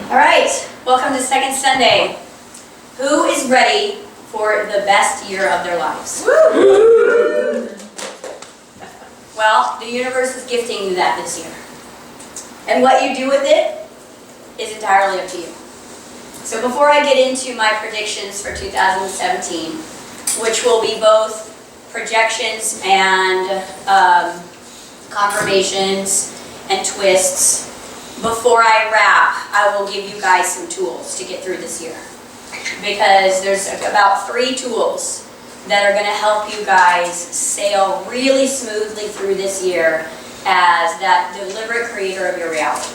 All right, welcome to Second Sunday. Who is ready for the best year of their lives? Woo! Well, the universe is gifting you that this year. And what you do with it is entirely up to you. So before I get into my predictions for 2017, which will be both projections and confirmations and twists, before I wrap, I will give you guys some tools to get through this year. Because there's about 3 tools that are going to help you guys sail really smoothly through this year as that deliberate creator of your reality.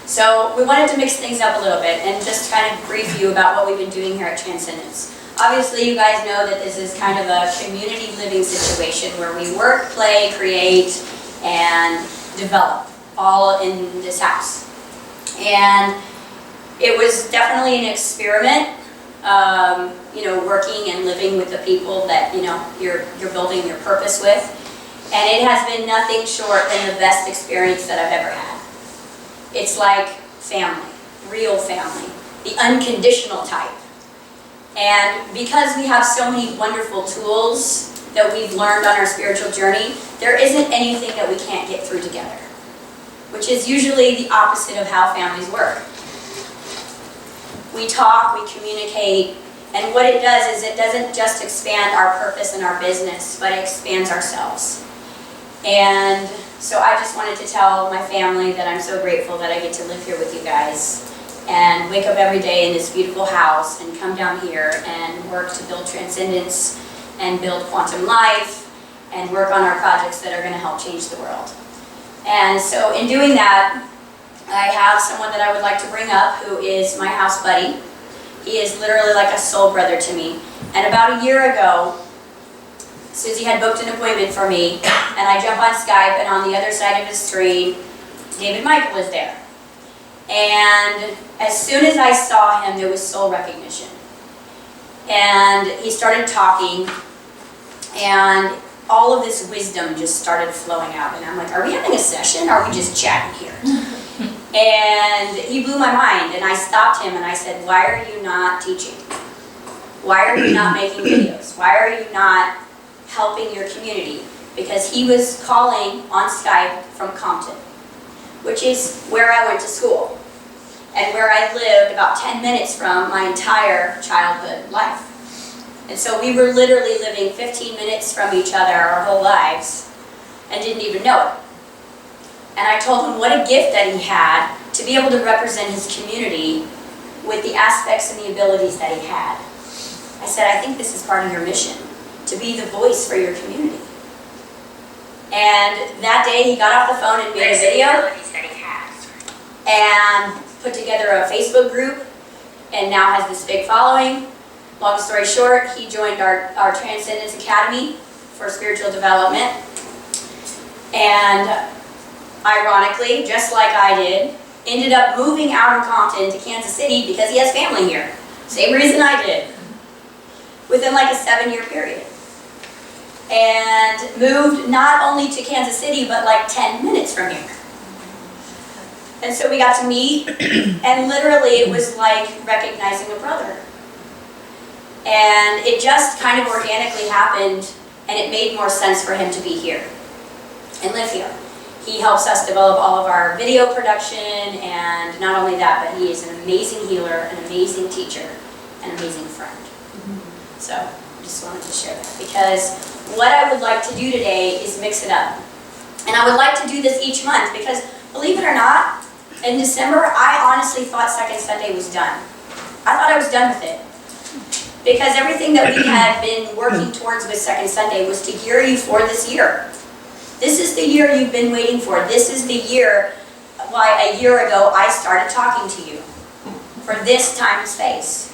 So we wanted to mix things up a little bit and just kind of brief you about what we've been doing here at Transcendence. Obviously, you guys know that this is kind of a community living situation where we work, play, create, and develop all in this house. And it was definitely an experiment, working and living with the people that, you're building your purpose with. And it has been nothing short than the best experience that I've ever had. It's like family, real family, the unconditional type. And because we have so many wonderful tools that we've learned on our spiritual journey, there isn't anything that we can't get through together, which is usually the opposite of how families work. We talk, we communicate, and what it does is it doesn't just expand our purpose and our business, but it expands ourselves. And so I just wanted to tell my family that I'm so grateful that I get to live here with you guys and wake up every day in this beautiful house and come down here and work to build Transcendence and build Quantum Life and work on our projects that are going to help change the world. And so in doing that, I have someone that I would like to bring up who is my house buddy. He is literally like a soul brother to me. And about a year ago, Susie had booked an appointment for me, and I jump on Skype, and on the other side of the screen, David Michael was there. And as soon as I saw him, there was soul recognition. And he started talking, and all of this wisdom just started flowing out. And I'm like, are we having a session, or are we just chatting here? And he blew my mind, and I stopped him and I said, why are you not teaching? Why are you not making videos? Why are you not helping your community? Because he was calling on Skype from Compton, which is where I went to school and where I lived about 10 minutes from my entire childhood life. And so we were literally living 15 minutes from each other our whole lives and didn't even know it. And I told him what a gift that he had to be able to represent his community with the aspects and the abilities that he had. I said, I think this is part of your mission, to be the voice for your community. And that day he got off the phone and made a video and put together a Facebook group and now has this big following. Long story short, he joined our Transcendence Academy for spiritual development. And ironically, just like I did, ended up moving out of Compton to Kansas City because he has family here. Same reason I did. Within like a 7-year period. And moved not only to Kansas City, but like 10 minutes from here. And so we got to meet, and literally it was like recognizing a brother. And it just kind of organically happened, and it made more sense for him to be here and live here. He helps us develop all of our video production, and not only that, but he is an amazing healer, an amazing teacher, an amazing friend. So I just wanted to share that, because what I would like to do today is mix it up. And I would like to do this each month, because believe it or not, in December, I honestly thought Second Sunday was done. I thought I was done with it. Because everything that we had been working towards with Second Sunday was to gear you for this year. This is the year you've been waiting for. This is the year why a year ago I started talking to you for this time and space.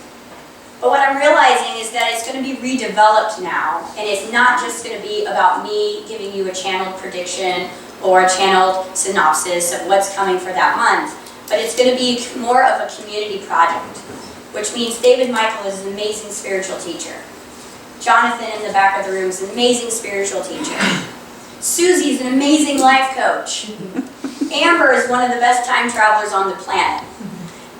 But what I'm realizing is that it's going to be redeveloped now, and it's not just going to be about me giving you a channeled prediction or a channeled synopsis of what's coming for that month, but it's going to be more of a community project, which means David Michael is an amazing spiritual teacher. Jonathan in the back of the room is an amazing spiritual teacher. Susie's an amazing life coach. Amber is one of the best time travelers on the planet.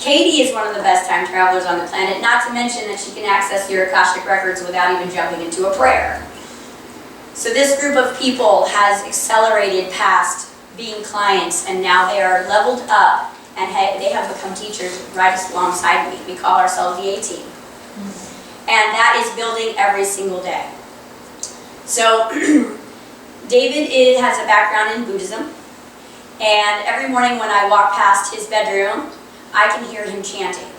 Katie is one of the best time travelers on the planet, not to mention that she can access your Akashic records without even jumping into a prayer. So this group of people has accelerated past being clients, and now they are leveled up, and they have become teachers right alongside me. We call ourselves the A-Team. And that is building every single day. So David has a background in Buddhism, and every morning when I walk past his bedroom, I can hear him chanting.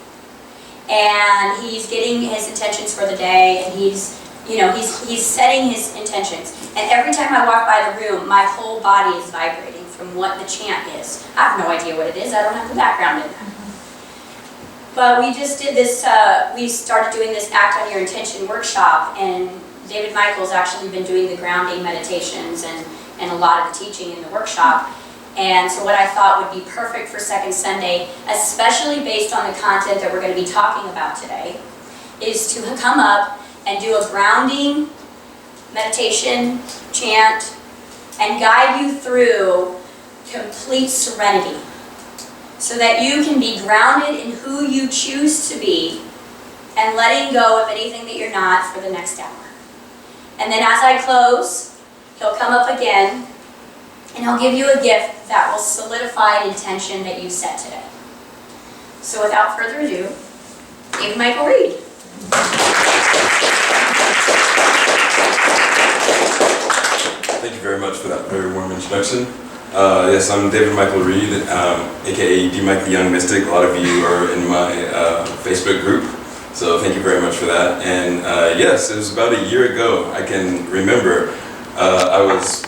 And he's getting his intentions for the day, and he's setting his intentions. And every time I walk by the room, my whole body is vibrating from what the chant is. I have no idea what it is. I don't have the background in that. But we just did this, we started doing this Act on Your Intention workshop, and David Michael's actually been doing the grounding meditations and a lot of the teaching in the workshop. And so what I thought would be perfect for Second Sunday, especially based on the content that we're going to be talking about today, is to come up and do a grounding meditation, chant, and guide you through complete serenity so that you can be grounded in who you choose to be and letting go of anything that you're not for the next hour. And then as I close, he'll come up again and he'll give you a gift that will solidify an intention that you set today. So without further ado, David Michael Reed. Thank you very much for that very warm introduction. Yes, I'm David Michael Reed, aka D. Mike the Young Mystic. A lot of you are in my Facebook group, so thank you very much for that. And yes, it was about a year ago, I can remember, I was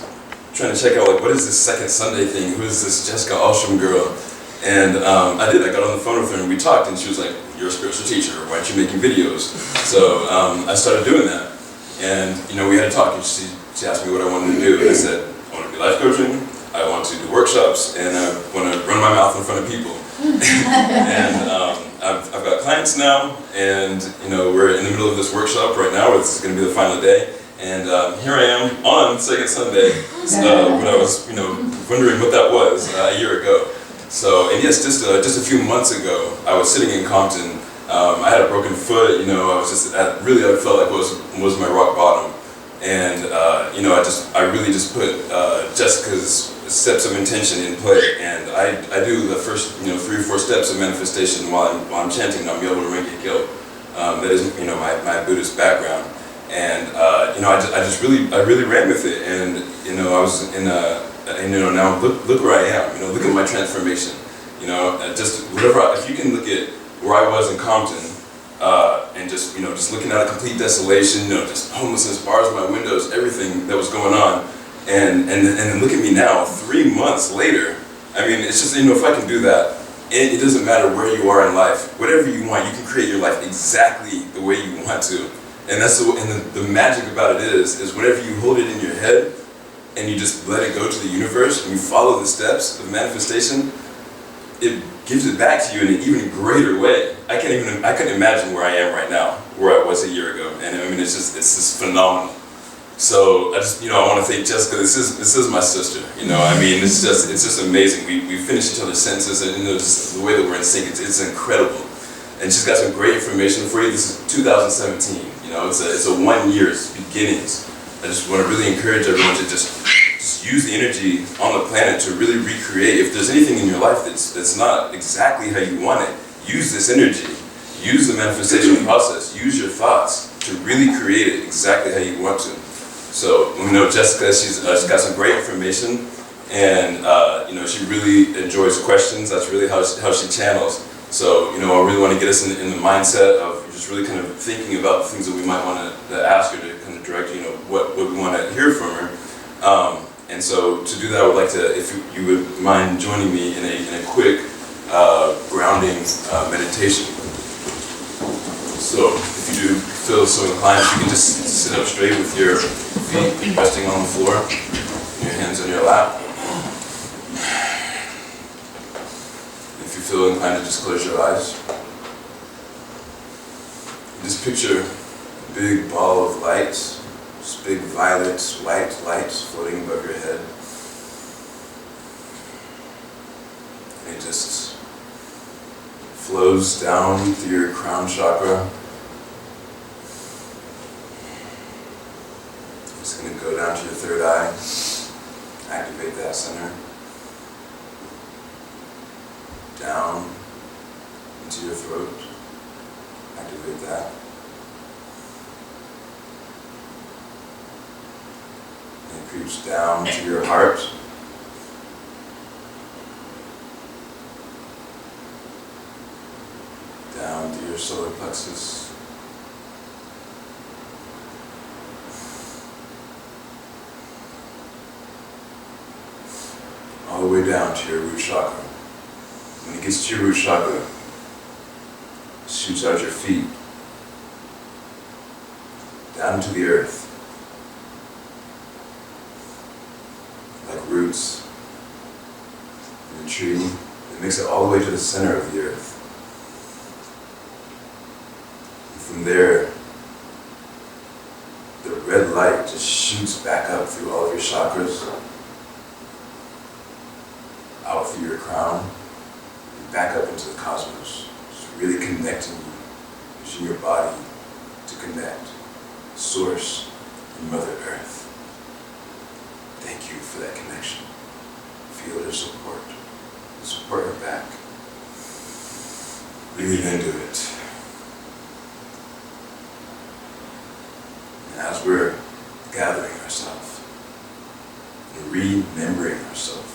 trying to check out, like, what is this Second Sunday thing? Who is this Jessica Alstrom girl? And I got on the phone with her and we talked, and she was like, you're a spiritual teacher, why aren't you making videos? So I started doing that. And we had a talk, and she asked me what I wanted to do, and I said, I want to do life coaching, I want to do workshops, and I want to run my mouth in front of people. And I've got clients now, and we're in the middle of this workshop right now, where this is going to be the final day. And here I am on Second Sunday, when I was wondering what that was a year ago. So, and yes, just a few months ago, I was sitting in Compton. I had a broken foot. I was just I felt like was my rock bottom. And I really just put Jessica's steps of intention in play, and I do the first 3 or 4 steps of manifestation while I'm chanting Nam-myoho Renge Kyo. That is my Buddhist background, and I really ran with it, and I was in now look where I am. Look at my transformation. Just whatever. If you can look at where I was in Compton. And just looking at a complete desolation, just homelessness, bars in my windows, everything that was going on, and then look at me now, 3 months later. I mean, it's just if I can do that, it doesn't matter where you are in life, whatever you want, you can create your life exactly the way you want to, and that's the magic about it is whenever you hold it in your head and you just let it go to the universe and you follow the steps of manifestation, it gives it back to you in an even greater way. I couldn't imagine where I am right now, where I was a year ago, and I mean it's just phenomenal. So I want to thank Jessica. This is my sister. I mean it's just amazing. We finish each other's sentences, and just the way that we're in sync, it's incredible. And she's got some great information for you. This is 2017. It's a 1 year's beginnings. I just want to really encourage everyone to just use the energy on the planet to really recreate. If there's anything in your life that's not exactly how you want it, use this energy. Use the manifestation process. Use your thoughts to really create it exactly how you want to. So Jessica, she's got some great information, and she really enjoys questions. That's really how she channels. So I really want to get us in the mindset of just really kind of thinking about the things that we might want to ask her to kind of direct what we want to hear from her. And so to do that, I would like to, if you would mind joining me in a quick grounding meditation. So if you do feel so inclined, you can just sit up straight with your feet resting on the floor, your hands on your lap. If you feel inclined to just close your eyes. Just picture a big ball of light. Just big violet, white lights floating above your head. And just flows down through your crown chakra. It's going to go down to your third eye, activate that center. Down into your throat, activate that. And it creeps down to your heart. Down to your solar plexus. All the way down to your root chakra. When it gets to your root chakra, it shoots out your feet, down to the earth, like roots in a tree. It makes it all the way to the center of the earth. And from there, the red light just shoots back up through all of your chakras, out through your crown, back up into the cosmos, just really connecting you, using your body to connect Source and Mother Earth. Thank you for that connection. Feel their support. Support her back. Breathe into it. And as we're gathering ourselves and remembering ourselves,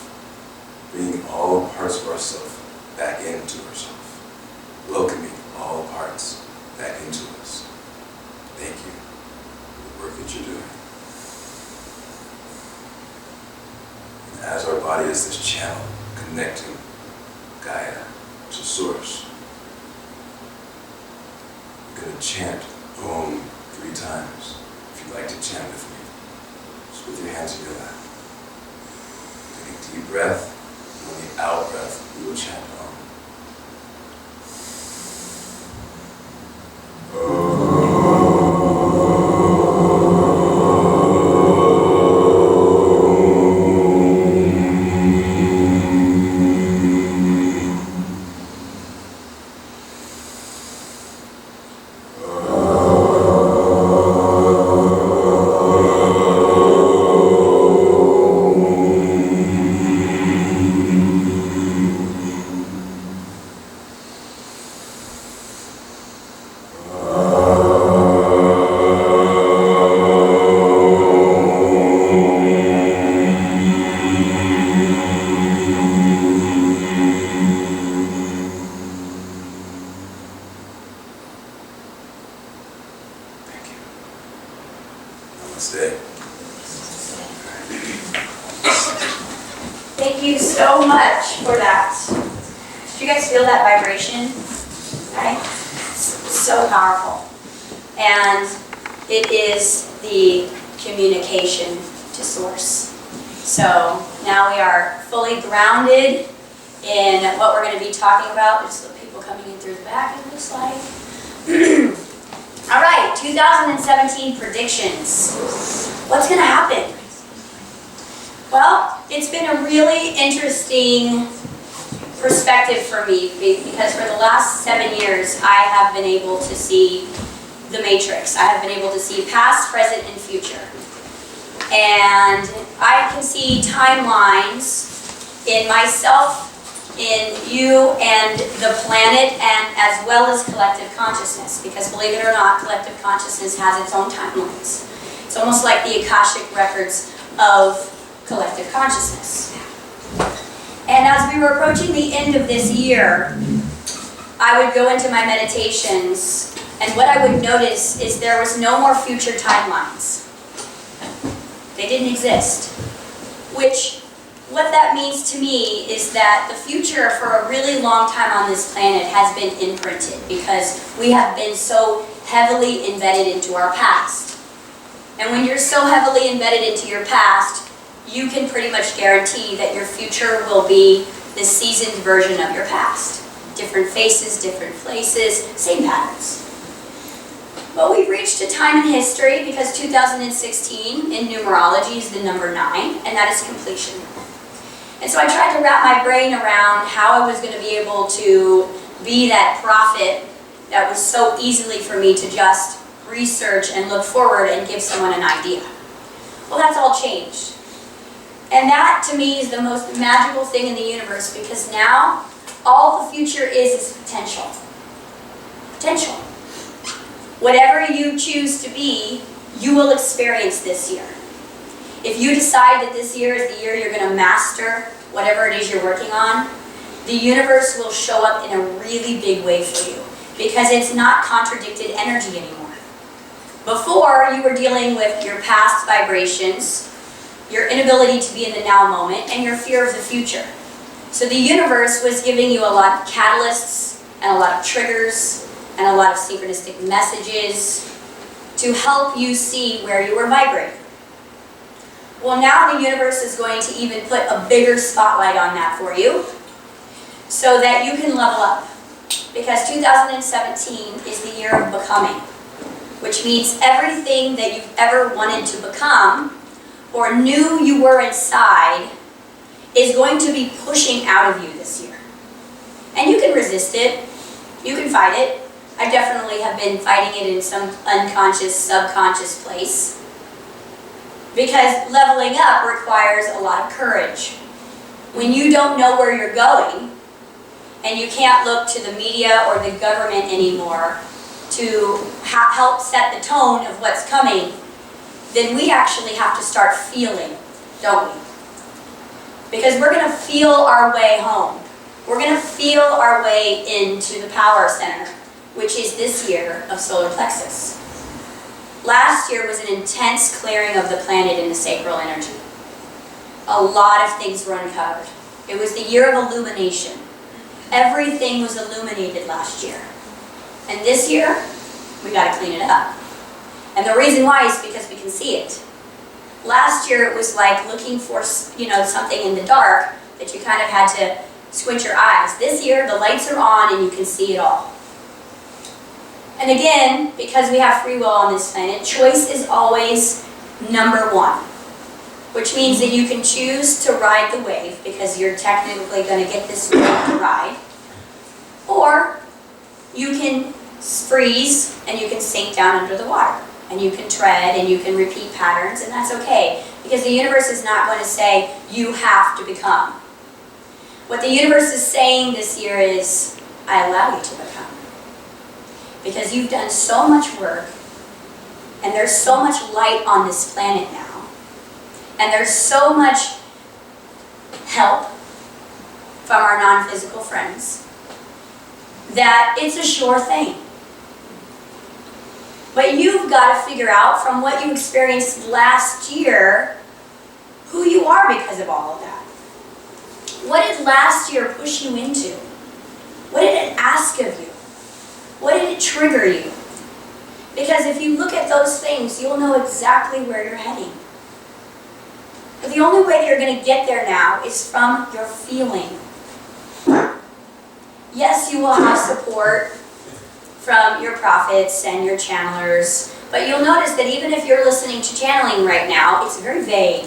bringing all parts of ourselves back into ourselves, welcoming all parts back into us. Thank you for the work that you're doing. And as our body is this channel connecting Gaia to Source, we're going to chant Om 3 times. If you'd like to chant with me, just with your hands in your lap. Take a deep breath. On the out breath, we will chant Om. Namaste. Thank you so much for that. Did you guys feel that vibration? Right? So powerful. And it is the communication to Source. So now we are fully grounded in what we're going to be talking about. There's the people coming in through the back, it looks like. All right, 2017 predictions. What's going to happen? Well, it's been a really interesting perspective for me because for the last 7 years, I have been able to see the matrix. I have been able to see past, present, and future. And I can see timelines in myself, in you, and the planet, and as well as collective consciousness. Because believe it or not, collective consciousness has its own timelines. It's almost like the Akashic records of collective consciousness. And as we were approaching the end of this year, I would go into my meditations, and what I would notice is there was no more future timelines. They didn't exist. What that means to me is that the future for a really long time on this planet has been imprinted because we have been so heavily embedded into our past. And when you're so heavily embedded into your past, you can pretty much guarantee that your future will be the seasoned version of your past. Different faces, different places, same patterns. But we've reached a time in history because 2016 in numerology is the number 9, and that is completion. And so I tried to wrap my brain around how I was going to be able to be that prophet that was so easily for me to just research and look forward and give someone an idea. Well, that's all changed. And that, to me, is the most magical thing in the universe, because now all the future is potential. Potential. Whatever you choose to be, you will experience this year. If you decide that this year is the year you're going to master whatever it is you're working on, the universe will show up in a really big way for you, because it's not contradicted energy anymore. Before, you were dealing with your past vibrations, your inability to be in the now moment, and your fear of the future. So the universe was giving you a lot of catalysts, and a lot of triggers, and a lot of synchronistic messages to help you see where you were vibrating. Well, now the universe is going to even put a bigger spotlight on that for you, so that you can level up. Because 2017 is the year of becoming, which means everything that you've ever wanted to become or knew you were inside is going to be pushing out of you this year. And you can resist it, you can fight it. I definitely have been fighting it in some unconscious, subconscious place, because leveling up requires a lot of courage. When you don't know where you're going, and you can't look to the media or the government anymore to help set the tone of what's coming, then we actually have to start feeling, don't we? Because we're going to feel our way home. We're going to feel our way into the power center, which is this year of solar plexus. Last year was an intense clearing of the planet in the sacral energy. A lot of things were uncovered. It was the year of illumination. Everything was illuminated last year. And this year, we got to clean it up. And the reason why is because we can see it. Last year, it was like looking for, something in the dark that you kind of had to squint your eyes. This year, the lights are on and you can see it all. And again, because we have free will on this planet, choice is always number one, which means that you can choose to ride the wave, because you're technically going to get this wave to ride, or you can freeze and you can sink down under the water, and you can tread and you can repeat patterns, and that's okay, because the universe is not going to say you have to become. What the universe is saying this year is, I allow you to become. Because you've done so much work, and there's so much light on this planet now, and there's so much help from our non-physical friends, that it's a sure thing. But you've got to figure out, from what you experienced last year, who you are because of all of that. What did last year push you into? What did it ask of you? What did it trigger you? Because if you look at those things, you'll know exactly where you're heading. But the only way that you're going to get there now is from your feeling. Yes, you will have support from your prophets and your channelers, but you'll notice that even if you're listening to channeling right now, it's very vague.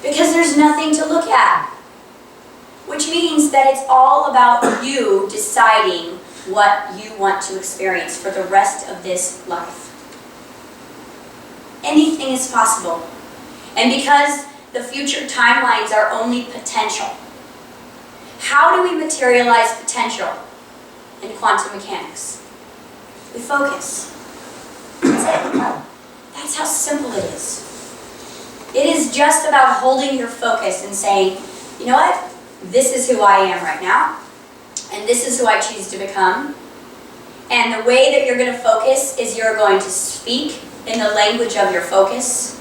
Because there's nothing to look at. Which means that it's all about you deciding what you want to experience for the rest of this life. Anything is possible. And because the future timelines are only potential, how do we materialize potential in quantum mechanics? We focus. That's it. That's how simple it is. It is just about holding your focus and saying, you know what? This is who I am right now, and this is who I choose to become. And the way that you're going to focus is you're going to speak in the language of your focus.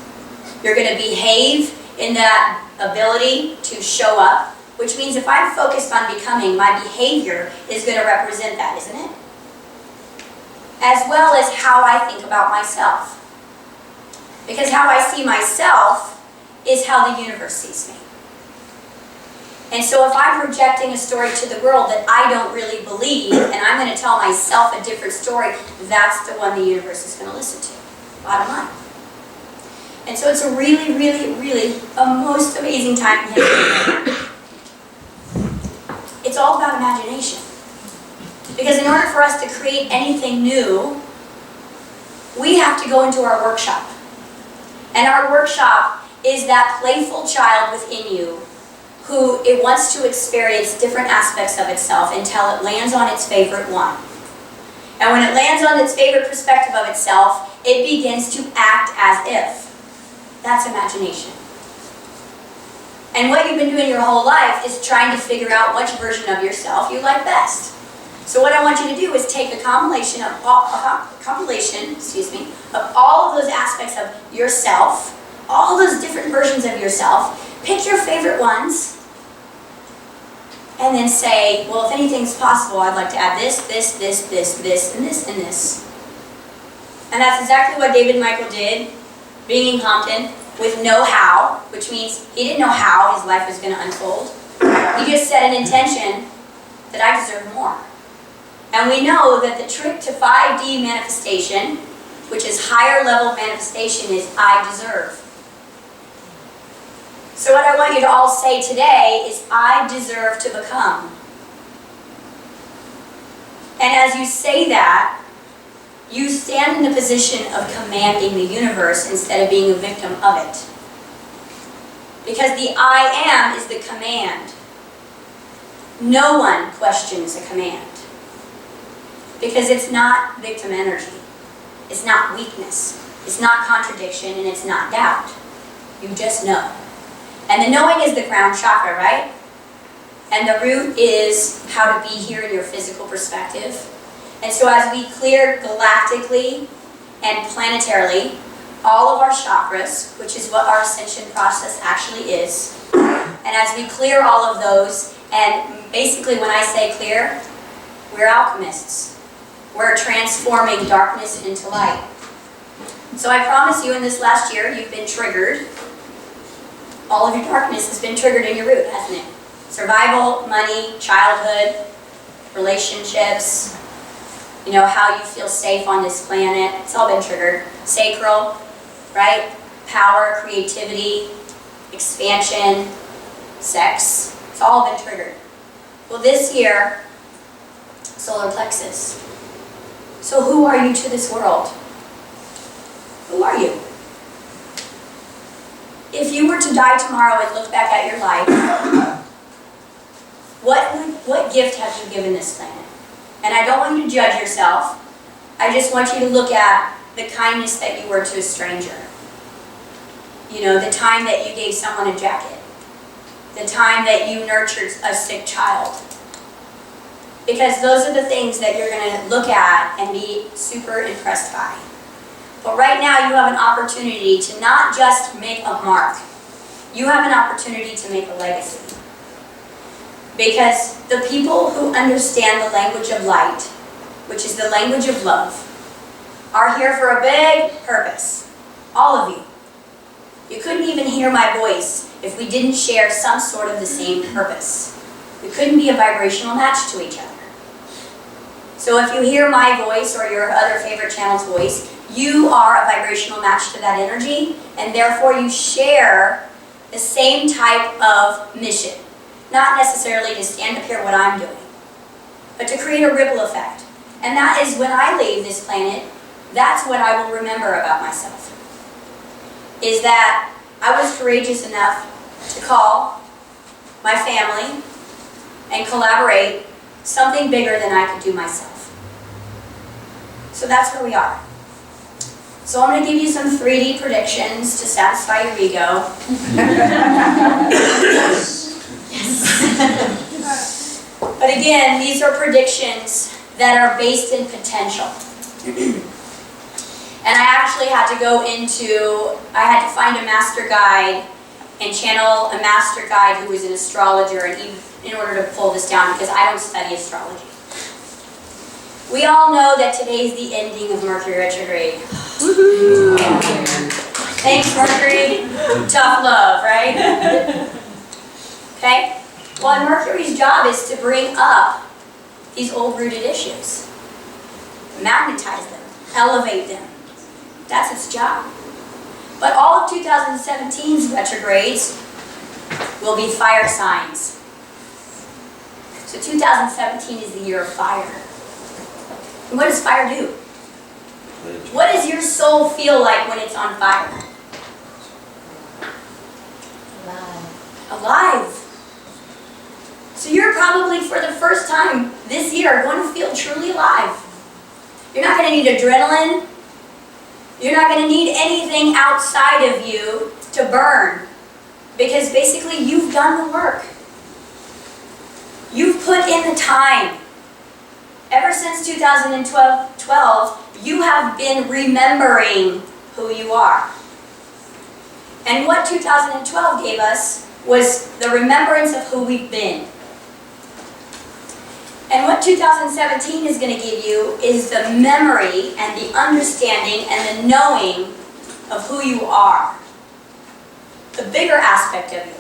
You're going to behave in that ability to show up, which means if I'm focused on becoming, my behavior is going to represent that, isn't it? As well as how I think about myself. Because how I see myself is how the universe sees me. And so if I'm projecting a story to the world that I don't really believe, and I'm going to tell myself a different story, that's the one the universe is going to listen to. Bottom line. And so it's a really, really, really a most amazing time in history. It's all about imagination. in order for us to create anything new, we have to go into our workshop. And our workshop is that playful child within you who it wants to experience different aspects of itself until it lands on its favorite one. And when it lands on its favorite perspective of itself, it begins to act as if. That's imagination. And what you've been doing your whole life is trying to figure out which version of yourself you like best. So what I want you to do is take a compilation of all of those aspects of yourself, all those different versions of yourself, pick your favorite ones, and then say, well, if anything's possible, I'd like to add this, this, this, this, this, and this, and this. And that's exactly what David Michael did, being in Compton, with no how, which means he didn't know how his life was going to unfold. He just set an intention that I deserve more. And we know that the trick to 5D manifestation, which is higher level manifestation, is I deserve. So what I want you to all say today is, I deserve to become. And as you say that, you stand in the position of commanding the universe instead of being a victim of it. Because the I am is the command. No one questions a command. Because it's not victim energy. It's not weakness. It's not contradiction, and it's not doubt. You just know. And the knowing is the crown chakra, right? And the root is how to be here in your physical perspective. And so as we clear galactically and planetarily all of our chakras, which is what our ascension process actually is, and as we clear all of those, and basically when I say clear, we're alchemists. We're transforming darkness into light. So I promise you, in this last year, you've been triggered. All of your darkness has been triggered in your root, hasn't it? Survival, money, childhood, relationships, you know, how you feel safe on this planet. It's all been triggered. Sacral, right? Power, creativity, expansion, sex. It's all been triggered. Well, this year, solar plexus. So who are you to this world? Who are you? If you were to die tomorrow and look back at your life, what gift have you given this planet? And I don't want you to judge yourself. I just want you to look at the kindness that you were to a stranger. You know, the time that you gave someone a jacket. The time that you nurtured a sick child. Because those are the things that you're going to look at and be super impressed by. But right now you have an opportunity to not just make a mark. You have an opportunity to make a legacy. Because the people who understand the language of light, which is the language of love, are here for a big purpose. All of you. You couldn't even hear my voice if we didn't share some sort of the same purpose. We couldn't be a vibrational match to each other. So if you hear my voice or your other favorite channel's voice, you are a vibrational match to that energy, and therefore you share the same type of mission. Not necessarily to stand up here what I'm doing, but to create a ripple effect. And that is, when I leave this planet, that's what I will remember about myself. Is that I was courageous enough to call my family and collaborate something bigger than I could do myself. So that's where we are. So I'm going to give you some 3D predictions to satisfy your ego. But again, these are predictions that are based in potential. And I actually had to go into, I had to find a master guide and channel a master guide who was an astrologer in order to pull this down, because I don't study astrology. We all know that today is the ending of Mercury retrograde. Thanks, Mercury. Tough love, right? Okay? Well, and Mercury's job is to bring up these old-rooted issues. Magnetize them. Elevate them. That's its job. But all of 2017's retrogrades will be fire signs. So 2017 is the year of fire. And what does fire do? What does your soul feel like when it's on fire? Alive. So you're probably, for the first time this year, going to feel truly alive. You're not going to need adrenaline. You're not going to need anything outside of you to burn. Because basically, you've done the work. You've put in the time. Ever since 2012, you have been remembering who you are. And what 2012 gave us was the remembrance of who we've been. And what 2017 is going to give you is the memory and the understanding and the knowing of who you are. The bigger aspect of you.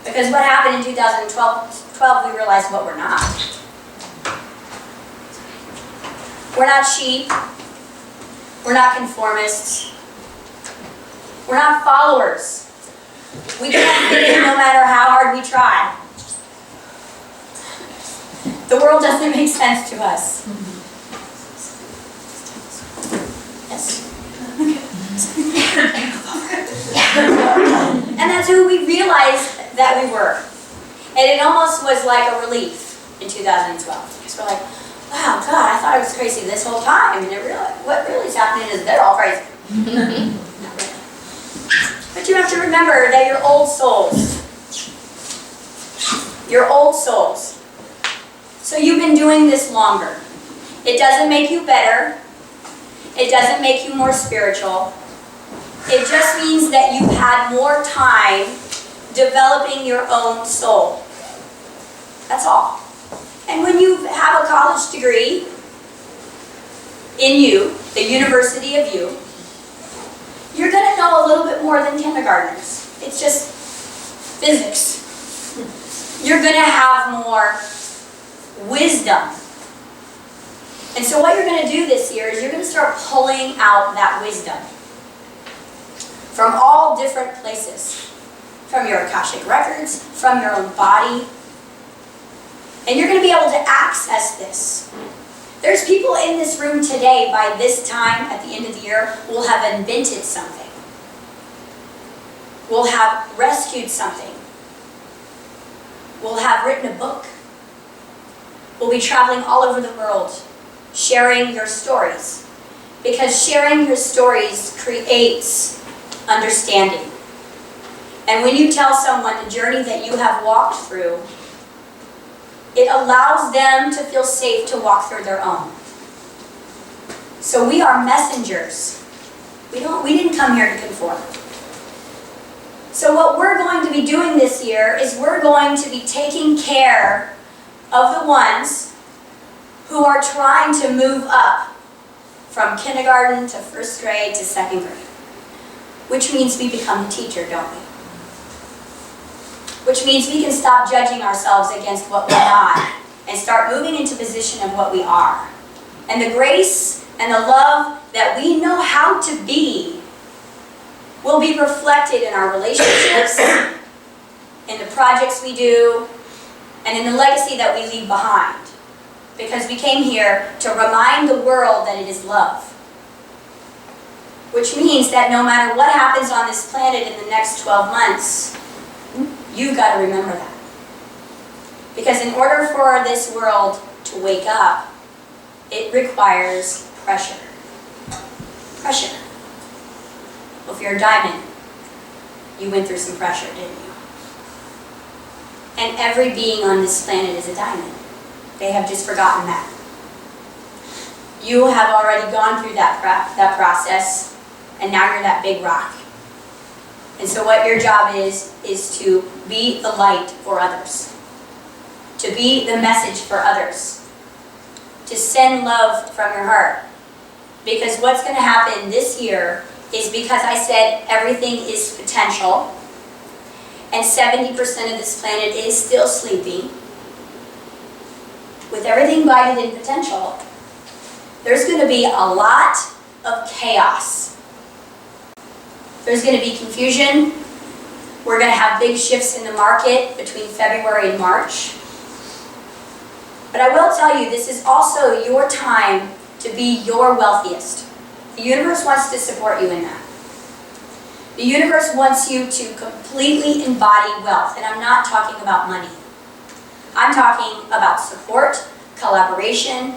Because what happened in 2012, we realized what we're not. We're not sheep. We're not conformists. We're not followers. We can't fit in no matter how hard we try. The world doesn't make sense to us. Yes. And that's who we realized that we were. And it almost was like a relief in 2012. Because we're like, wow, God, I thought I was crazy this whole time. And what really is happening is they're all crazy. Not really. But you have to remember that you're old souls. You're old souls. So you've been doing this longer. It doesn't make you better. It doesn't make you more spiritual. It just means that you've had more time developing your own soul. That's all. And when you have a college degree in you, the university of you, you're going to know a little bit more than kindergartners. It's just physics. You're going to have more wisdom. And so what you're going to do this year is you're going to start pulling out that wisdom from all different places. From your Akashic records, from your own body. And you're going to be able to access this. There's people in this room today, by this time, at the end of the year, will have invented something. Will have rescued something. Will have written a book. Will be traveling all over the world, sharing your stories. Because sharing your stories creates understanding. And when you tell someone the journey that you have walked through, it allows them to feel safe to walk through their own. So we are messengers. We didn't come here to conform. So what we're going to be doing this year is we're going to be taking care of the ones who are trying to move up from kindergarten to first grade to second grade. Which means we become the teacher, don't we? Which means we can stop judging ourselves against what we're not and start moving into position of what we are. And the grace and the love that we know how to be will be reflected in our relationships, in the projects we do, and in the legacy that we leave behind. Because we came here to remind the world that it is love. Which means that no matter what happens on this planet in the next 12 months, you've got to remember that. Because in order for this world to wake up, it requires pressure. Pressure. Well, if you're a diamond, you went through some pressure, didn't you? And every being on this planet is a diamond. They have just forgotten that. You have already gone through that process, and now you're that big rock. And so what your job is to be the light for others. To be the message for others. To send love from your heart. Because what's going to happen this year is, because I said everything is potential, and 70% of this planet is still sleeping, with everything guided in potential, there's going to be a lot of chaos. There's going to be confusion. We're going to have big shifts in the market between February and March. But I will tell you, this is also your time to be your wealthiest. The universe wants to support you in that. The universe wants you to completely embody wealth, and I'm not talking about money. I'm talking about support, collaboration,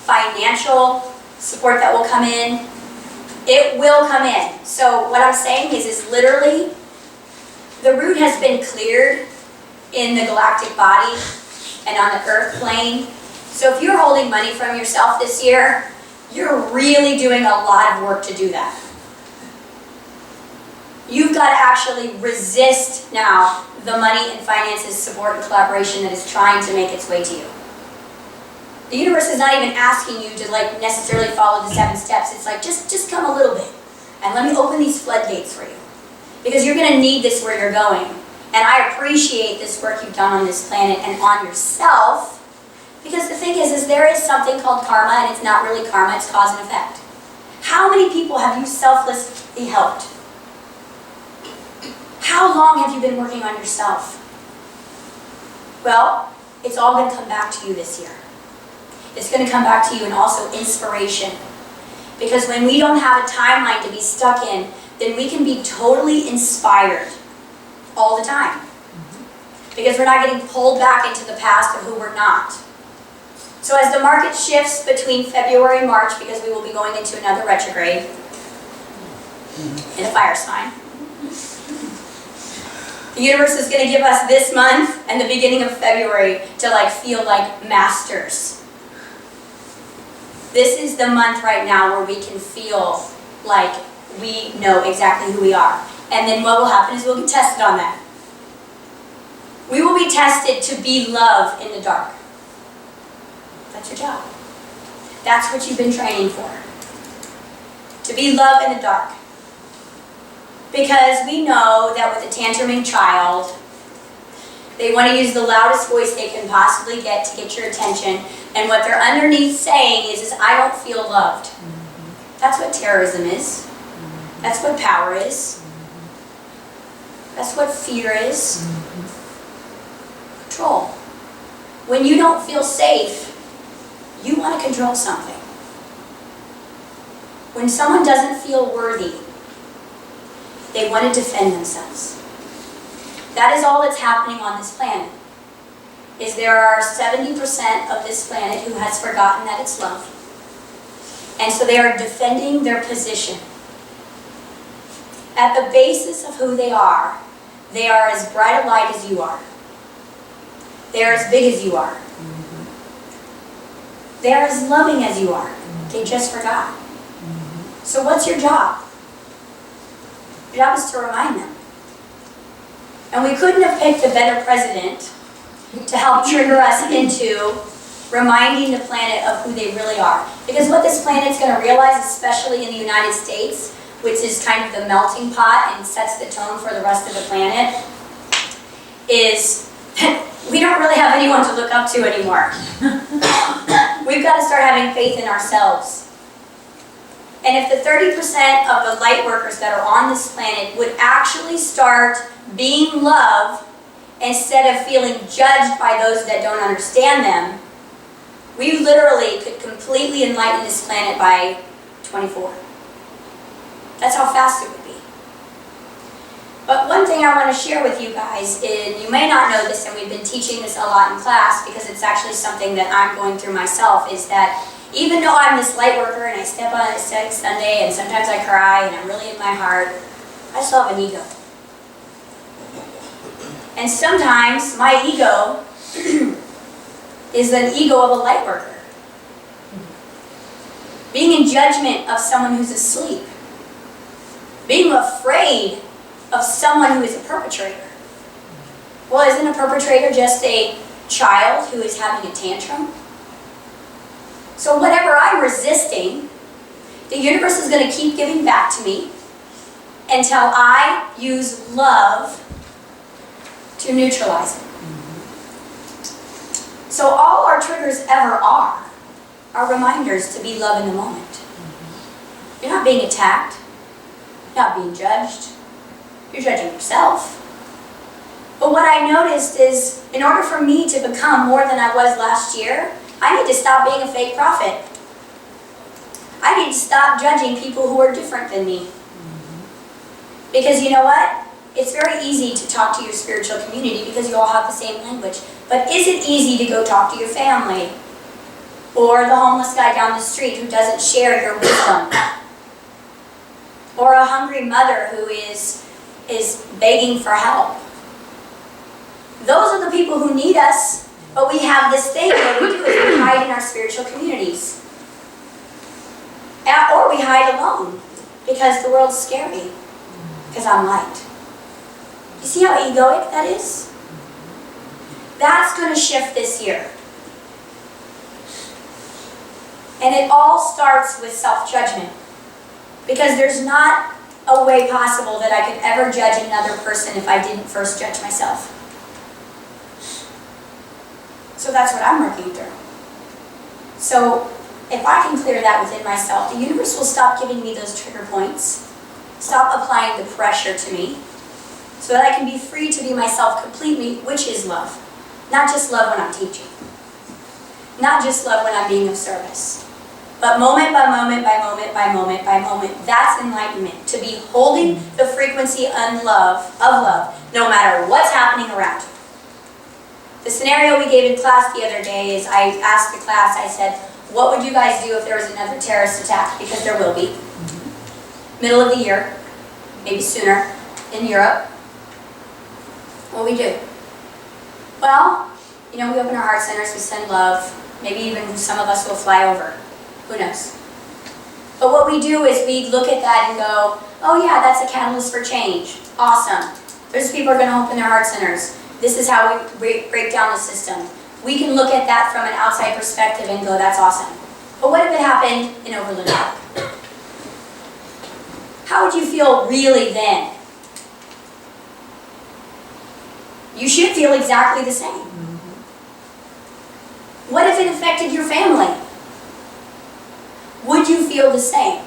financial support that will come in. It will come in. So what I'm saying is literally, the root has been cleared in the galactic body and on the earth plane. So if you're holding money from yourself this year, you're really doing a lot of work to do that. You've got to actually resist now the money and finances, support and collaboration that is trying to make its way to you. The universe is not even asking you to necessarily follow the 7 steps. It's like, just come a little bit and let me open these floodgates for you. Because you're going to need this where you're going. And I appreciate this work you've done on this planet and on yourself. Because the thing is there is something called karma, and it's not really karma, it's cause and effect. How many people have you selflessly helped? How long have you been working on yourself? Well, it's all going to come back to you this year. It's going to come back to you, and also inspiration. Because when we don't have a timeline to be stuck in, then we can be totally inspired all the time. Because we're not getting pulled back into the past of who we're not. So as the market shifts between February and March, because we will be going into another retrograde in a fire sign, the universe is going to give us this month and the beginning of February to feel like masters. This is the month right now where we can feel like we know exactly who we are. And then what will happen is we'll be tested on that. We will be tested to be love in the dark. That's your job. That's what you've been training for. To be love in the dark. Because we know that with a tantruming child, they want to use the loudest voice they can possibly get to get your attention. And what they're underneath saying is I don't feel loved. That's what terrorism is. That's what power is. That's what fear is. Control. When you don't feel safe, you want to control something. When someone doesn't feel worthy, they want to defend themselves. That is all that's happening on this planet. Is there are 70% of this planet who has forgotten that it's loved. And so they are defending their position. At the basis of who they are as bright a light as you are. They are as big as you are. They are as loving as you are. They just forgot. So what's your job? Your job is to remind them. And we couldn't have picked a better president to help trigger us into reminding the planet of who they really are. Because what this planet's going to realize, especially in the United States, which is kind of the melting pot and sets the tone for the rest of the planet, is we don't really have anyone to look up to anymore. We've got to start having faith in ourselves. And if the 30% of the light workers that are on this planet would actually start being love instead of feeling judged by those that don't understand them, we literally could completely enlighten this planet by 24. That's how fast it would be. But one thing I want to share with you guys, and you may not know this, and we've been teaching this a lot in class because it's actually something that I'm going through myself, is that even though I'm this light worker and I step on a Sunday and sometimes I cry and I'm really in my heart, I still have an ego. And sometimes my ego is an ego of a light worker. Being in judgment of someone who's asleep. Being afraid of someone who is a perpetrator. Well, isn't a perpetrator just a child who is having a tantrum? So whatever I'm resisting, the universe is going to keep giving back to me until I use love to neutralize it. So all our triggers ever are reminders to be love in the moment. You're not being attacked. You're not being judged. You're judging yourself. But what I noticed is, in order for me to become more than I was last year, I need to stop being a fake prophet. I need to stop judging people who are different than me. Because you know what? It's very easy to talk to your spiritual community because you all have the same language. But is it easy to go talk to your family? Or the homeless guy down the street who doesn't share your wisdom? Or a hungry mother who is begging for help? Those are the people who need us, but we have this thing that we do is we hide in our spiritual communities. Or we hide alone because the world's scary, because I'm light. You see how egoic that is? That's going to shift this year. And it all starts with self-judgment. Because there's not a way possible that I could ever judge another person if I didn't first judge myself. So that's what I'm working through. So if I can clear that within myself, the universe will stop giving me those trigger points, stop applying the pressure to me, so that I can be free to be myself completely, which is love. Not just love when I'm teaching. Not just love when I'm being of service. But moment by moment by moment by moment by moment, that's enlightenment. To be holding the frequency of love, no matter what's happening around you. The scenario we gave in class the other day is I asked the class, I said, what would you guys do if there was another terrorist attack? Because there will be. Middle of the year, maybe sooner, in Europe. What do we do? Well, we open our heart centers, we send love. Maybe even some of us will fly over. Who knows? But what we do is we look at that and go, oh yeah, that's a catalyst for change. Awesome. Those people are going to open their heart centers. This is how we break down the system. We can look at that from an outside perspective and go, that's awesome. But what if it happened in Overland Park? How would you feel really then? You should feel exactly the same. What if it affected your family? Would you feel the same?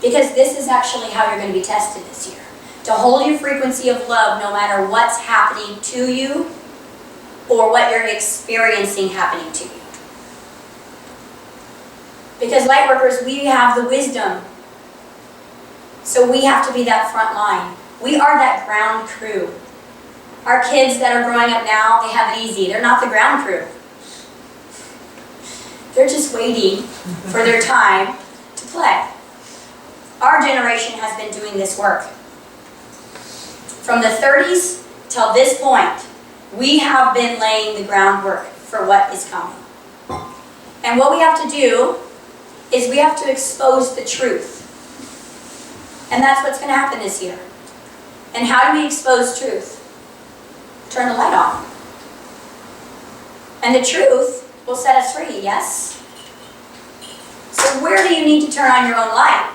Because this is actually how you're going to be tested this year. To hold your frequency of love no matter what's happening to you or what you're experiencing happening to you. Because light workers, we have the wisdom. So we have to be that front line. We are that ground crew. Our kids that are growing up now, they have it easy. They're not the ground crew. They're just waiting for their time to play. Our generation has been doing this work. From the 30s till this point, we have been laying the groundwork for what is coming. And what we have to do is we have to expose the truth. And that's what's going to happen this year. And how do we expose truth? Turn the light on. And the truth will set us free, yes? So where do you need to turn on your own light?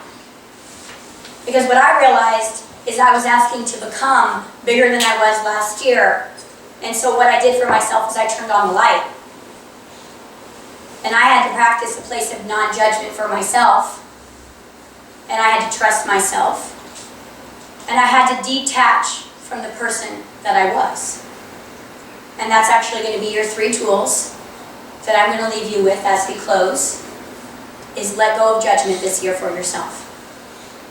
Because what I realized is I was asking to become bigger than I was last year. And so what I did for myself is I turned on the light. And I had to practice a place of non-judgment for myself. And I had to trust myself. And I had to detach from the person that I was. And that's actually going to be your 3 tools that I'm going to leave you with as we close, is let go of judgment this year for yourself.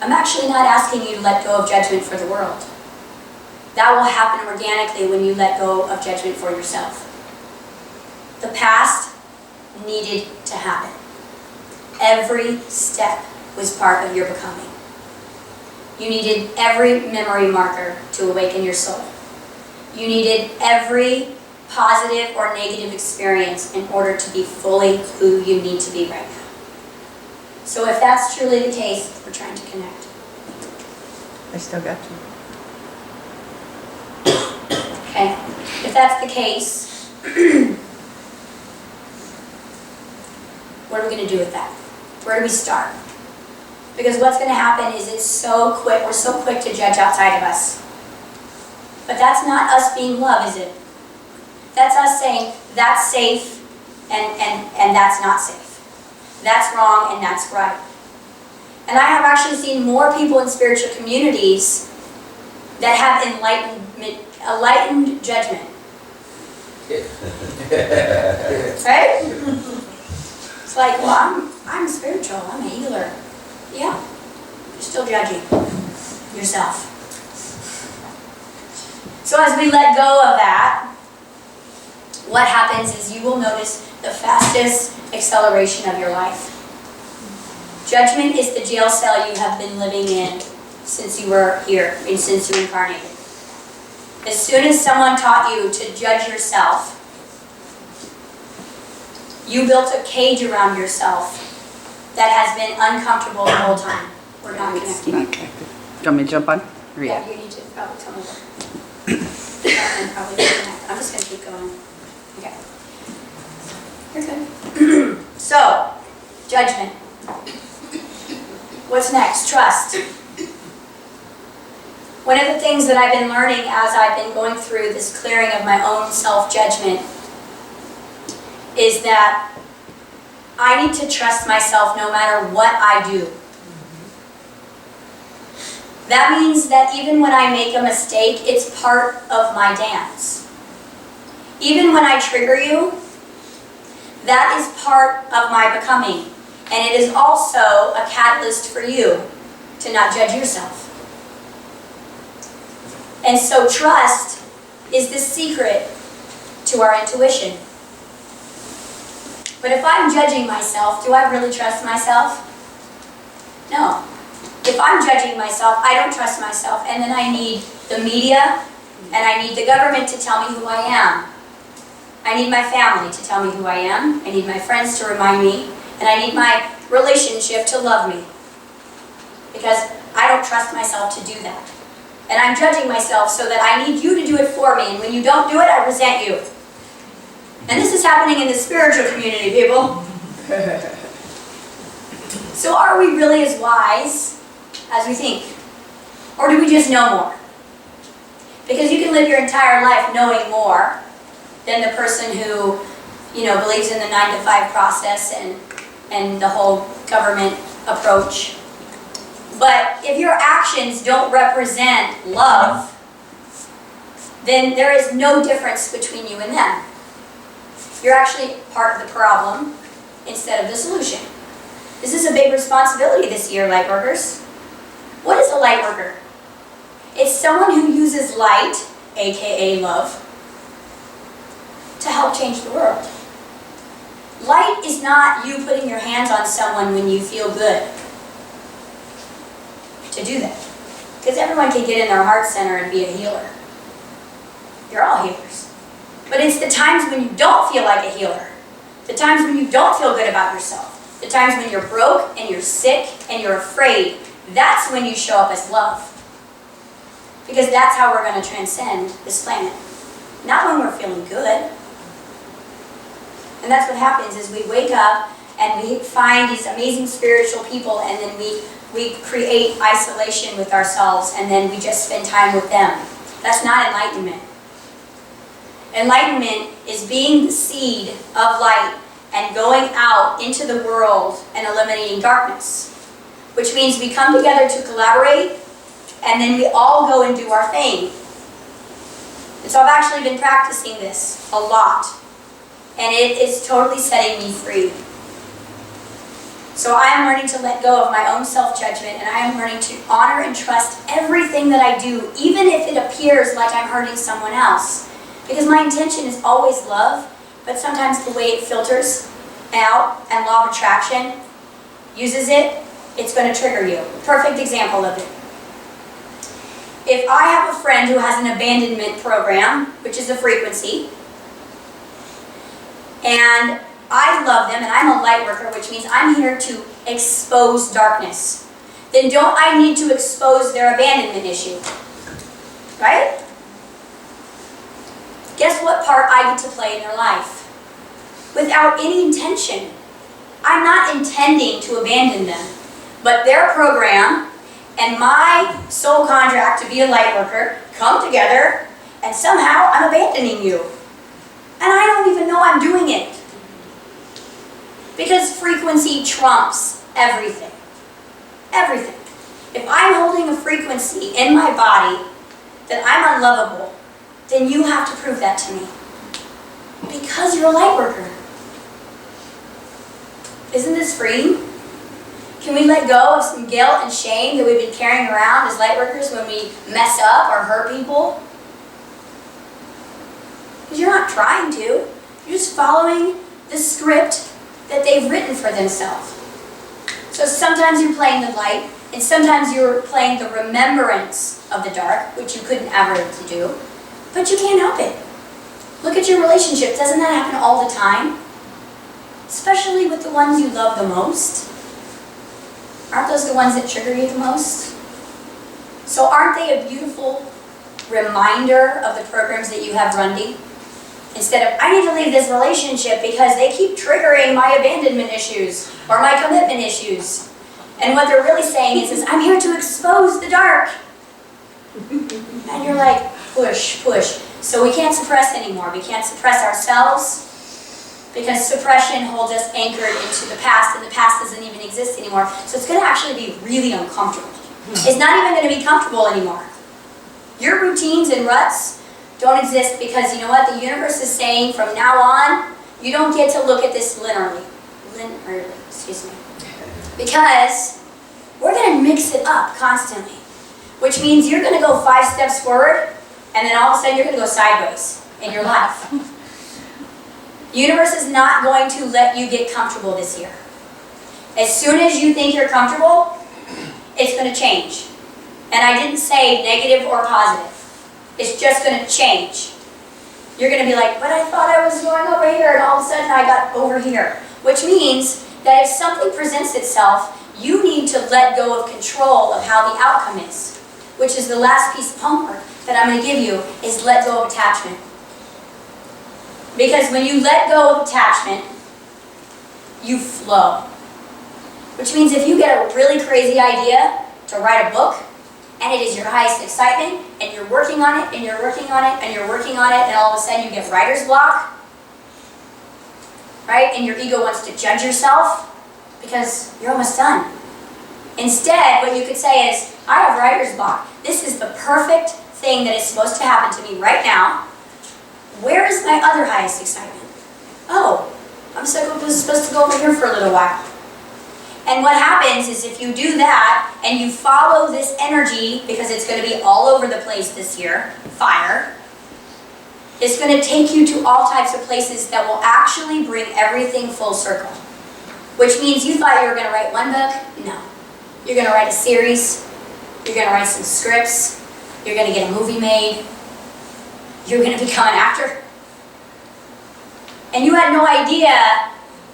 I'm actually not asking you to let go of judgment for the world. That will happen organically when you let go of judgment for yourself. The past needed to happen. Every step was part of your becoming. You needed every memory marker to awaken your soul. You needed every positive or negative experience in order to be fully who you need to be right now. So if that's truly the case, we're trying to connect. I still got you. Okay? If that's the case, what are we going to do with that? Where do we start? Because what's going to happen is it's so quick, we're so quick to judge outside of us. But that's not us being love, is it? That's us saying, that's safe and that's not safe. That's wrong and that's right. And I have actually seen more people in spiritual communities that have enlightenment a lightened judgment. Right? It's like, well, I'm spiritual, I'm a healer. Yeah, you're still judging yourself. So as we let go of that, what happens is you will notice the fastest acceleration of your life. Judgment is the jail cell you have been living in since you were here, and since you incarnated. As soon as someone taught you to judge yourself, you built a cage around yourself that has been uncomfortable the whole time. We're not connected. Not connected. Do you want me to jump on? Or Yeah, you need to probably come over. And probably disconnect. I'm just going to keep going. Okay. You're good. So, judgment. What's next? Trust. One of the things that I've been learning as I've been going through this clearing of my own self-judgment is that I need to trust myself no matter what I do. That means that even when I make a mistake, it's part of my dance. Even when I trigger you, that is part of my becoming. And it is also a catalyst for you to not judge yourself. And so trust is the secret to our intuition. But if I'm judging myself, do I really trust myself? No. If I'm judging myself, I don't trust myself, and then I need the media, and I need the government to tell me who I am. I need my family to tell me who I am. I need my friends to remind me, and I need my relationship to love me. Because I don't trust myself to do that. And I'm judging myself so that I need you to do it for me, and when you don't do it, I resent you. And this is happening in the spiritual community, people. So are we really as wise as we think? Or do we just know more? Because you can live your entire life knowing more than the person who, believes in the 9-to-5 process and the whole government approach. But if your actions don't represent love, then there is no difference between you and them. You're actually part of the problem instead of the solution. This is a big responsibility this year, light workers. What is a light worker? It's someone who uses light, aka love, to help change the world. Light is not you putting your hands on someone when you feel good to do that. Because everyone can get in their heart center and be a healer. You're all healers. But it's the times when you don't feel like a healer, the times when you don't feel good about yourself, the times when you're broke and you're sick and you're afraid, that's when you show up as love. Because that's how we're going to transcend this planet. Not when we're feeling good. And that's what happens is we wake up and we find these amazing spiritual people, and then we create isolation with ourselves, and then we just spend time with them. That's not enlightenment. Enlightenment is being the seed of light and going out into the world and eliminating darkness. Which means we come together to collaborate, and then we all go and do our thing. And so I've actually been practicing this a lot. And it is totally setting me free. So I am learning to let go of my own self-judgment, and I am learning to honor and trust everything that I do, even if it appears like I'm hurting someone else. Because my intention is always love, but sometimes the way it filters out and law of attraction uses it, it's going to trigger you. Perfect example of it. If I have a friend who has an abandonment program, which is a frequency, and I love them, and I'm a light worker, which means I'm here to expose darkness, then don't I need to expose their abandonment issue? Right? Guess what part I get to play in their life? Without any intention. I'm not intending to abandon them, but their program and my soul contract to be a light worker come together, and somehow I'm abandoning you. And I don't even know I'm doing it. Because frequency trumps everything. Everything. If I'm holding a frequency in my body that I'm unlovable, then you have to prove that to me. Because you're a light worker. Isn't this freeing? Can we let go of some guilt and shame that we've been carrying around as light workers when we mess up or hurt people? Because you're not trying to. You're just following the script that they've written for themselves. So sometimes you're playing the light, and sometimes you're playing the remembrance of the dark, which you couldn't ever to do, but you can't help it. Look at your relationship. Doesn't that happen all the time? Especially with the ones you love the most. Aren't those the ones that trigger you the most? So aren't they a beautiful reminder of the programs that you have running? Instead of, I need to leave this relationship because they keep triggering my abandonment issues or my commitment issues. And what they're really saying is I'm here to expose the dark. And you're like, push, push. So we can't suppress anymore. We can't suppress ourselves because suppression holds us anchored into the past, and the past doesn't even exist anymore. So it's going to actually be really uncomfortable. It's not even going to be comfortable anymore. Your routines and ruts don't exist because you know what? The universe is saying from now on, you don't get to look at this linearly. Excuse me. Because we're going to mix it up constantly. Which means you're going to go 5 steps forward, and then all of a sudden you're going to go sideways in your life. The universe is not going to let you get comfortable this year. As soon as you think you're comfortable, it's going to change. And I didn't say negative or positive. It's just going to change. You're going to be like, but I thought I was going over here, and all of a sudden I got over here. Which means that if something presents itself, you need to let go of control of how the outcome is. Which is the last piece of homework that I'm going to give you, is let go of attachment. Because when you let go of attachment, you flow. Which means if you get a really crazy idea to write a book, and it is your highest excitement, and you're working on it, and you're working on it, and you're working on it, and all of a sudden you get writer's block, right? And your ego wants to judge yourself because you're almost done. Instead, what you could say is, I have writer's block. This is the perfect thing that is supposed to happen to me right now. Where is my other highest excitement? Oh, I'm supposed to go over here for a little while. And what happens is if you do that and you follow this energy, because it's going to be all over the place this year, fire, it's going to take you to all types of places that will actually bring everything full circle. Which means you thought you were going to write one book? No. You're going to write a series. You're going to write some scripts. You're going to get a movie made. You're going to become an actor. And you had no idea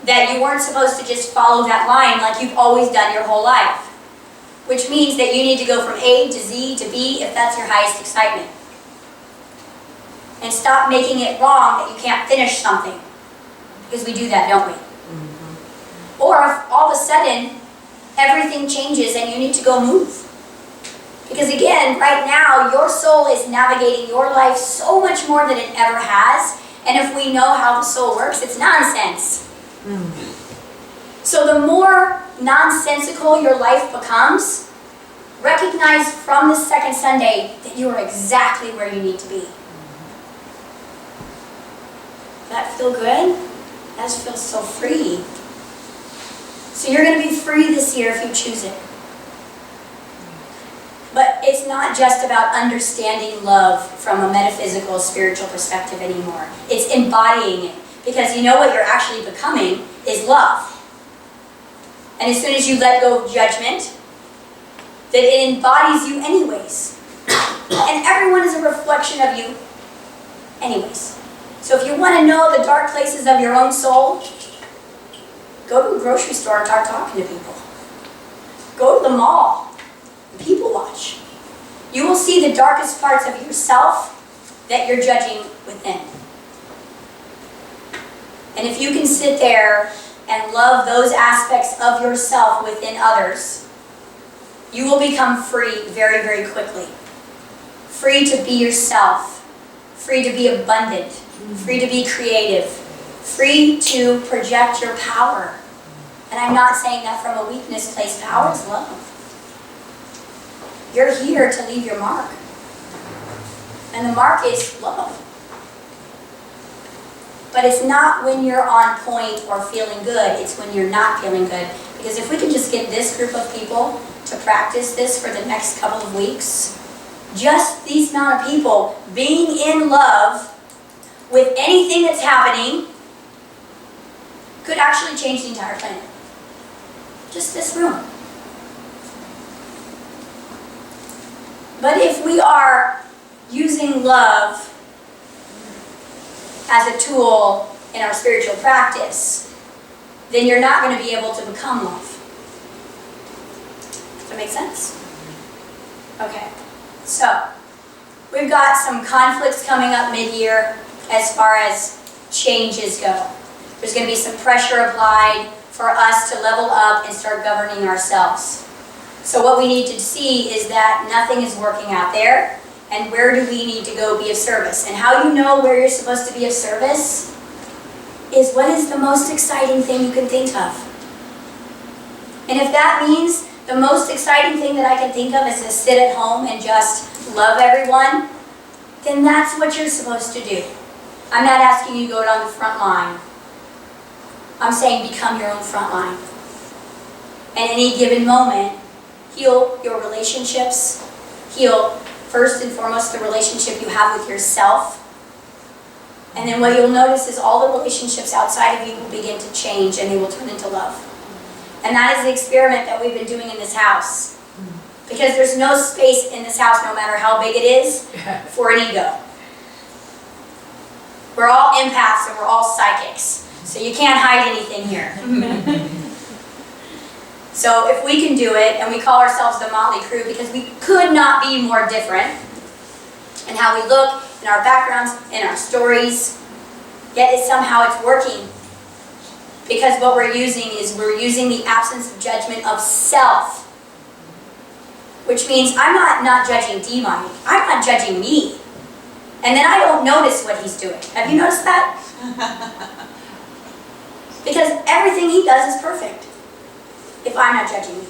that you weren't supposed to just follow that line like you've always done your whole life. Which means that you need to go from A to Z to B if that's your highest excitement. And stop making it wrong that you can't finish something. Because we do that, don't we? Mm-hmm. Or if all of a sudden everything changes and you need to go move. Because again, right now, your soul is navigating your life so much more than it ever has. And if we know how the soul works, it's nonsense. Mm. So the more nonsensical your life becomes, recognize from this second Sunday that you are exactly where you need to be. Does that feel good? That feels so free. So you're going to be free this year if you choose it. But it's not just about understanding love from a metaphysical, spiritual perspective anymore. It's embodying it. Because you know what you're actually becoming is love. And as soon as you let go of judgment, that it embodies you anyways. And everyone is a reflection of you anyways. So if you want to know the dark places of your own soul, go to a grocery store and start talking to people. Go to the mall. People watch. You will see the darkest parts of yourself that you're judging within. And if you can sit there and love those aspects of yourself within others, you will become free very, very quickly. Free to be yourself. Free to be abundant. Free to be creative. Free to project your power. And I'm not saying that from a weakness place. Power is love. You're here to leave your mark. And the mark is love. But it's not when you're on point or feeling good, it's when you're not feeling good. Because if we can just get this group of people to practice this for the next couple of weeks, just these amount of people being in love with anything that's happening could actually change the entire planet. Just this room. But if we are using love as a tool in our spiritual practice, then you're not going to be able to become love. Does that make sense? Okay. So, we've got some conflicts coming up mid-year as far as changes go. There's going to be some pressure applied for us to level up and start governing ourselves. So what we need to see is that nothing is working out there, and where do we need to go be of service? And how you know where you're supposed to be of service is what is the most exciting thing you can think of. And if that means the most exciting thing that I can think of is to sit at home and just love everyone, then that's what you're supposed to do. I'm not asking you to go down the front line. I'm saying become your own front line. At any given moment, heal your relationships. Heal, first and foremost, the relationship you have with yourself. And then what you'll notice is all the relationships outside of you will begin to change and they will turn into love. And that is the experiment that we've been doing in this house. Because there's no space in this house, no matter how big it is, for an ego. We're all empaths and we're all psychics. So you can't hide anything here. So if we can do it, and we call ourselves the Motley Crew because we could not be more different in how we look, in our backgrounds, in our stories, yet somehow it's working. Because what we're using is we're using the absence of judgment of self. Which means I'm not judging D-Mike, I'm not judging me. And then I don't notice what he's doing. Have you noticed that? Because everything he does is perfect. If I'm not judging him.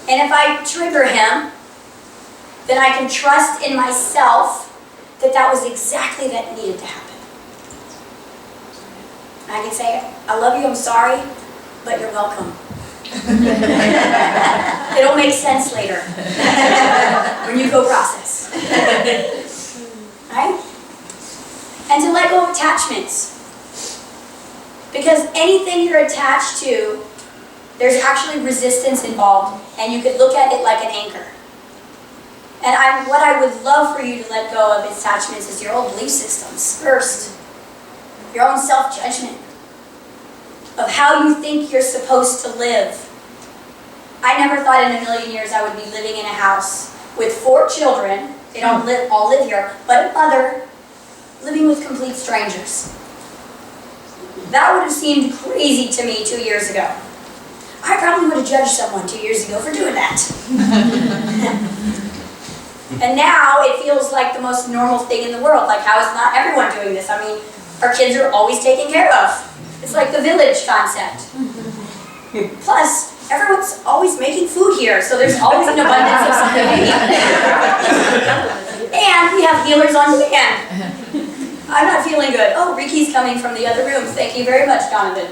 And if I trigger him, then I can trust in myself that that was exactly that needed to happen. I can say, I love you, I'm sorry, but you're welcome. It'll make sense later when you go process. Right? And to let go of attachments. Because anything you're attached to, there's actually resistance involved, and you could look at it like an anchor. And what I would love for you to let go of attachments is your old belief systems first. Your own self-judgment of how you think you're supposed to live. I never thought in a million years I would be living in a house with 4 children, they don't all live here, but a mother living with complete strangers. That would have seemed crazy to me 2 years ago. I probably would have judged someone 2 years ago for doing that. And now it feels like the most normal thing in the world. Like, how is not everyone doing this? I mean, our kids are always taken care of. It's like the village concept. Plus, everyone's always making food here, so there's always an abundance of something to eat. And we have healers on demand. I'm not feeling good. Oh, Ricky's coming from the other room. Thank you very much, Donovan.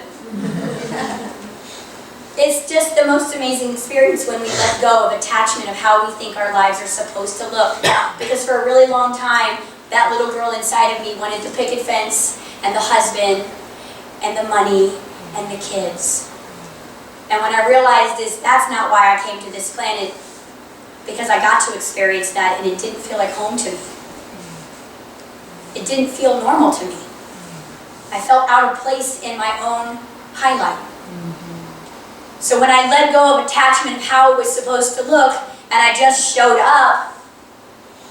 It's just the most amazing experience when we let go of attachment of how we think our lives are supposed to look. Because for a really long time, that little girl inside of me wanted the picket fence and the husband and the money and the kids. And when I realized this, that's not why I came to this planet, because I got to experience that and it didn't feel like home to me. It didn't feel normal to me. I felt out of place in my own highlight. So when I let go of attachment of how it was supposed to look, and I just showed up,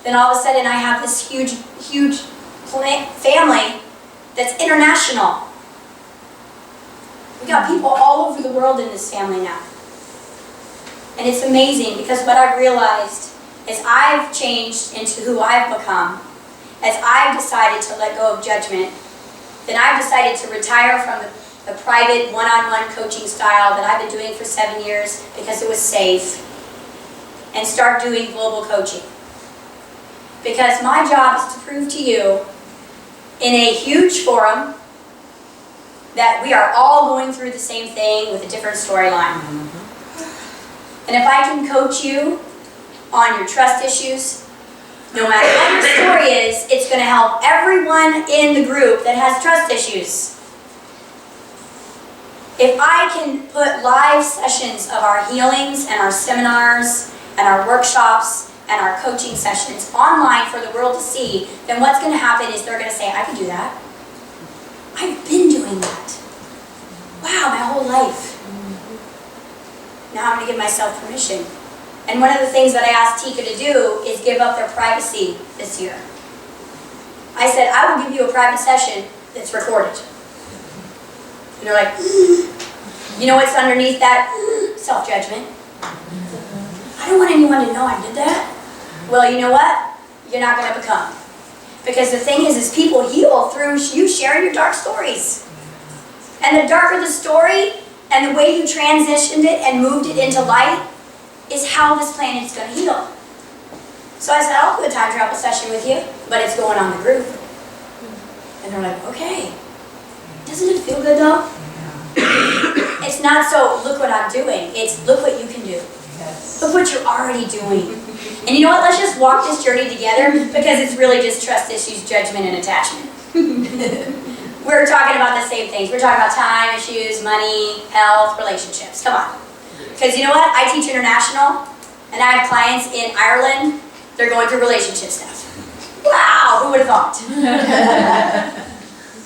then all of a sudden I have this huge, huge family that's international. We got people all over the world in this family now. And it's amazing because what I've realized is I've changed into who I've become. As I've decided to let go of judgment, then I've decided to retire from the private one-on-one coaching style that I've been doing for 7 years because it was safe, and start doing global coaching. Because my job is to prove to you in a huge forum that we are all going through the same thing with a different storyline. And if I can coach you on your trust issues, no matter what your story is, it's going to help everyone in the group that has trust issues. If I can put live sessions of our healings and our seminars and our workshops and our coaching sessions online for the world to see, then what's going to happen is they're going to say, I can do that. I've been doing that. Wow, my whole life. Now I'm going to give myself permission. And one of the things that I asked TICA to do is give up their privacy this year. I said, I will give you a private session that's recorded. And they're like, you know what's underneath that? Self-judgment. I don't want anyone to know I did that. Well, you know what? You're not going to become. Because the thing is people heal through you sharing your dark stories. And the darker the story, and the way you transitioned it and moved it into light, is how this planet is going to heal. So I said, I'll do a time travel session with you, but it's going on the group. And they're like, okay. Doesn't it feel good though? It's not so, look what I'm doing. It's look what you can do. Yes. Look what you're already doing. And you know what? Let's just walk this journey together, because it's really just trust issues, judgment, and attachment. We're talking about the same things. We're talking about time issues, money, health, relationships. Come on. Because you know what? I teach international, and I have clients in Ireland. They're going through relationship stuff. Wow, who would have thought?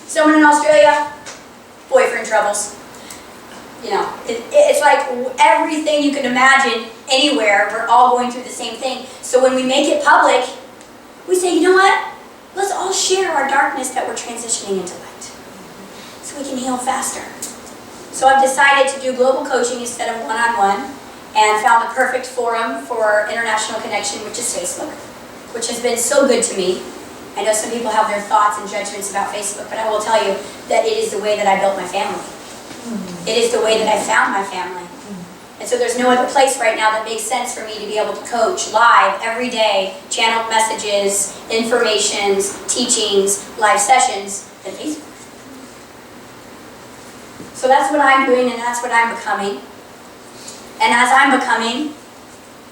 Someone in Australia, boyfriend troubles. You know, it's like everything you can imagine anywhere, we're all going through the same thing. So when we make it public, we say, you know what? Let's all share our darkness that we're transitioning into light, so we can heal faster. So I've decided to do global coaching instead of one-on-one, and found the perfect forum for international connection, which is Facebook, which has been so good to me. I know some people have their thoughts and judgments about Facebook, but I will tell you that it is the way that I built my family. It is the way that I found my family. And so there's no other place right now that makes sense for me to be able to coach live every day, channeled messages, informations, teachings, live sessions than Facebook. So that's what I'm doing, and that's what I'm becoming. And as I'm becoming,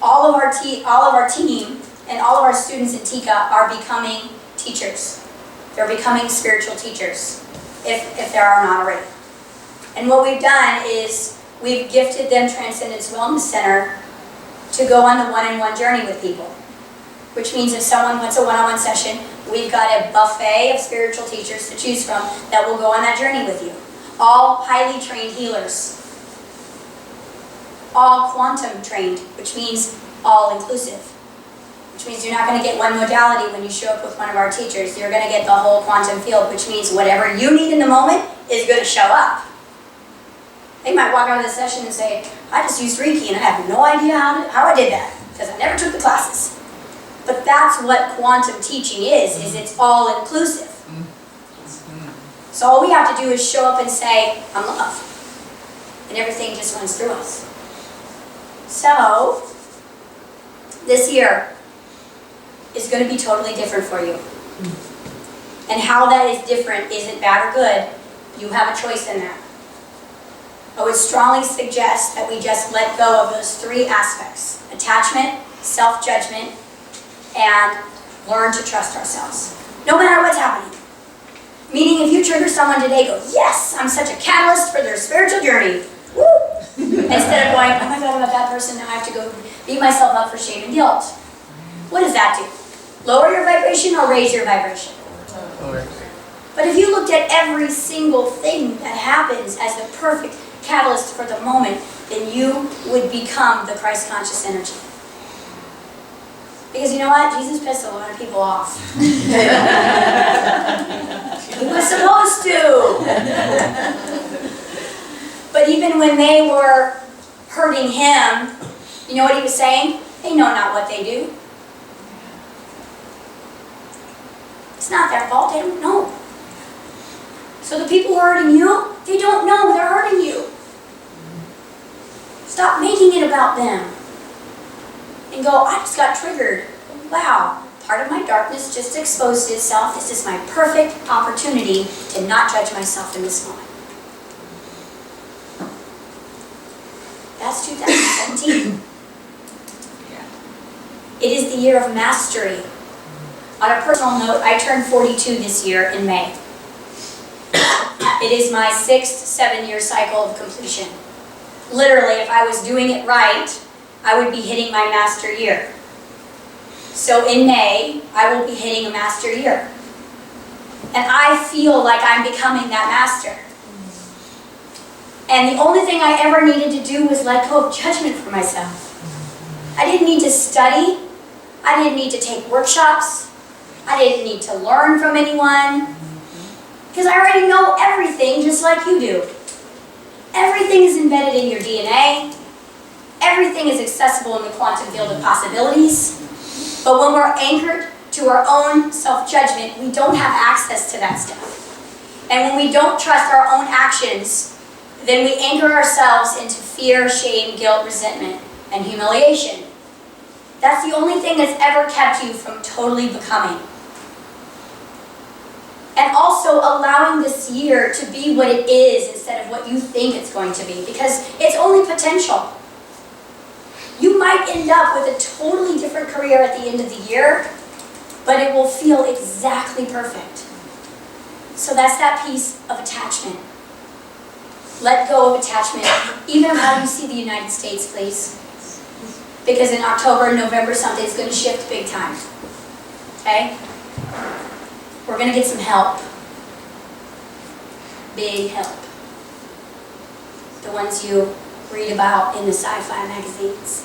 all of our team and all of our students in TICA are becoming teachers. They're becoming spiritual teachers, if there are not already. And what we've done is we've gifted them Transcendence Wellness Center to go on the one-on-one journey with people. Which means if someone wants a one-on-one session, we've got a buffet of spiritual teachers to choose from that will go on that journey with you. All highly trained healers. All quantum trained, which means all inclusive. Which means you're not going to get one modality when you show up with one of our teachers. You're going to get the whole quantum field, which means whatever you need in the moment is going to show up. They might walk out of the session and say, I just used Reiki and I have no idea how I did that, because I never took the classes. But that's what quantum teaching is it's all inclusive. So all we have to do is show up and say, I'm love. And everything just runs through us. So, this year is going to be totally different for you. And how that is different isn't bad or good. You have a choice in that. I would strongly suggest that we just let go of those three aspects: attachment, self-judgment, and learn to trust ourselves. No matter what's happening. Meaning if you trigger someone today, go, yes, I'm such a catalyst for their spiritual journey. Woo! Instead of going, oh my God, I'm a bad person, now I have to go beat myself up for shame and guilt. What does that do? Lower your vibration or raise your vibration? Lower. But if you looked at every single thing that happens as the perfect catalyst for the moment, then you would become the Christ conscious energy. Because you know what? Jesus pissed a lot of people off. He was supposed to. But even when they were hurting him, you know what he was saying? They know not what they do. It's not their fault, they don't know. So the people who are hurting you, they don't know they're hurting you. Stop making it about them. And go, I just got triggered. Wow, part of my darkness just exposed itself. This is my perfect opportunity to not judge myself in this moment. That's 2017. It is the year of mastery. On a personal note, I turned 42 this year in May. It is my 6th 7-year cycle of completion. Literally, if I was doing it right, I would be hitting my master year. So in May, I will be hitting a master year. And I feel like I'm becoming that master. And the only thing I ever needed to do was let go of judgment for myself. I didn't need to study. I didn't need to take workshops. I didn't need to learn from anyone. Because I already know everything just like you do. Everything is embedded in your DNA. Everything is accessible in the quantum field of possibilities. But when we're anchored to our own self-judgment, we don't have access to that stuff. And when we don't trust our own actions, then we anchor ourselves into fear, shame, guilt, resentment, and humiliation. That's the only thing that's ever kept you from totally becoming. And also allowing this year to be what it is instead of what you think it's going to be, because it's only potential. You might end up with a totally different career at the end of the year, but it will feel exactly perfect. So that's that piece of attachment. Let go of attachment, even how you see the United States, please. Because in October and November, something's going to shift big time. Okay? We're going to get some help. Big help. The ones you read about in the sci-fi magazines.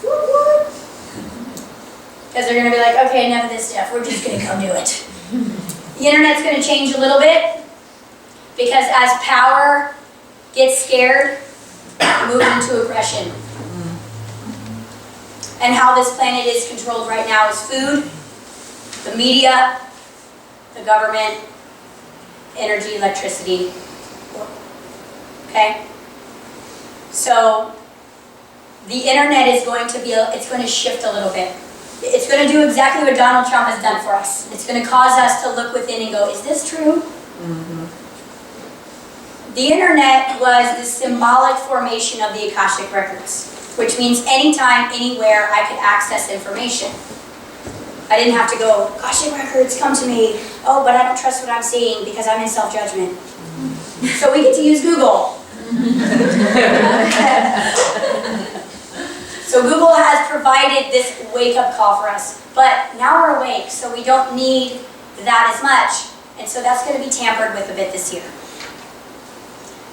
Because they're going to be like, okay, enough of this stuff. We're just going to go do it. The internet's going to change a little bit. Because as power gets scared, move into aggression. And how this planet is controlled right now is food, the media, the government, energy, electricity. Okay? So, the internet is going to be, it's going to shift a little bit. It's going to do exactly what Donald Trump has done for us. It's going to cause us to look within and go, is this true? The internet was the symbolic formation of the Akashic Records, which means anytime, anywhere, I could access information. I didn't have to go, Akashic Records, come to me. Oh, but I don't trust what I'm seeing because I'm in self-judgment. So we get to use Google. So Google has provided this wake-up call for us. But now we're awake, so we don't need that as much. And so that's going to be tampered with a bit this year.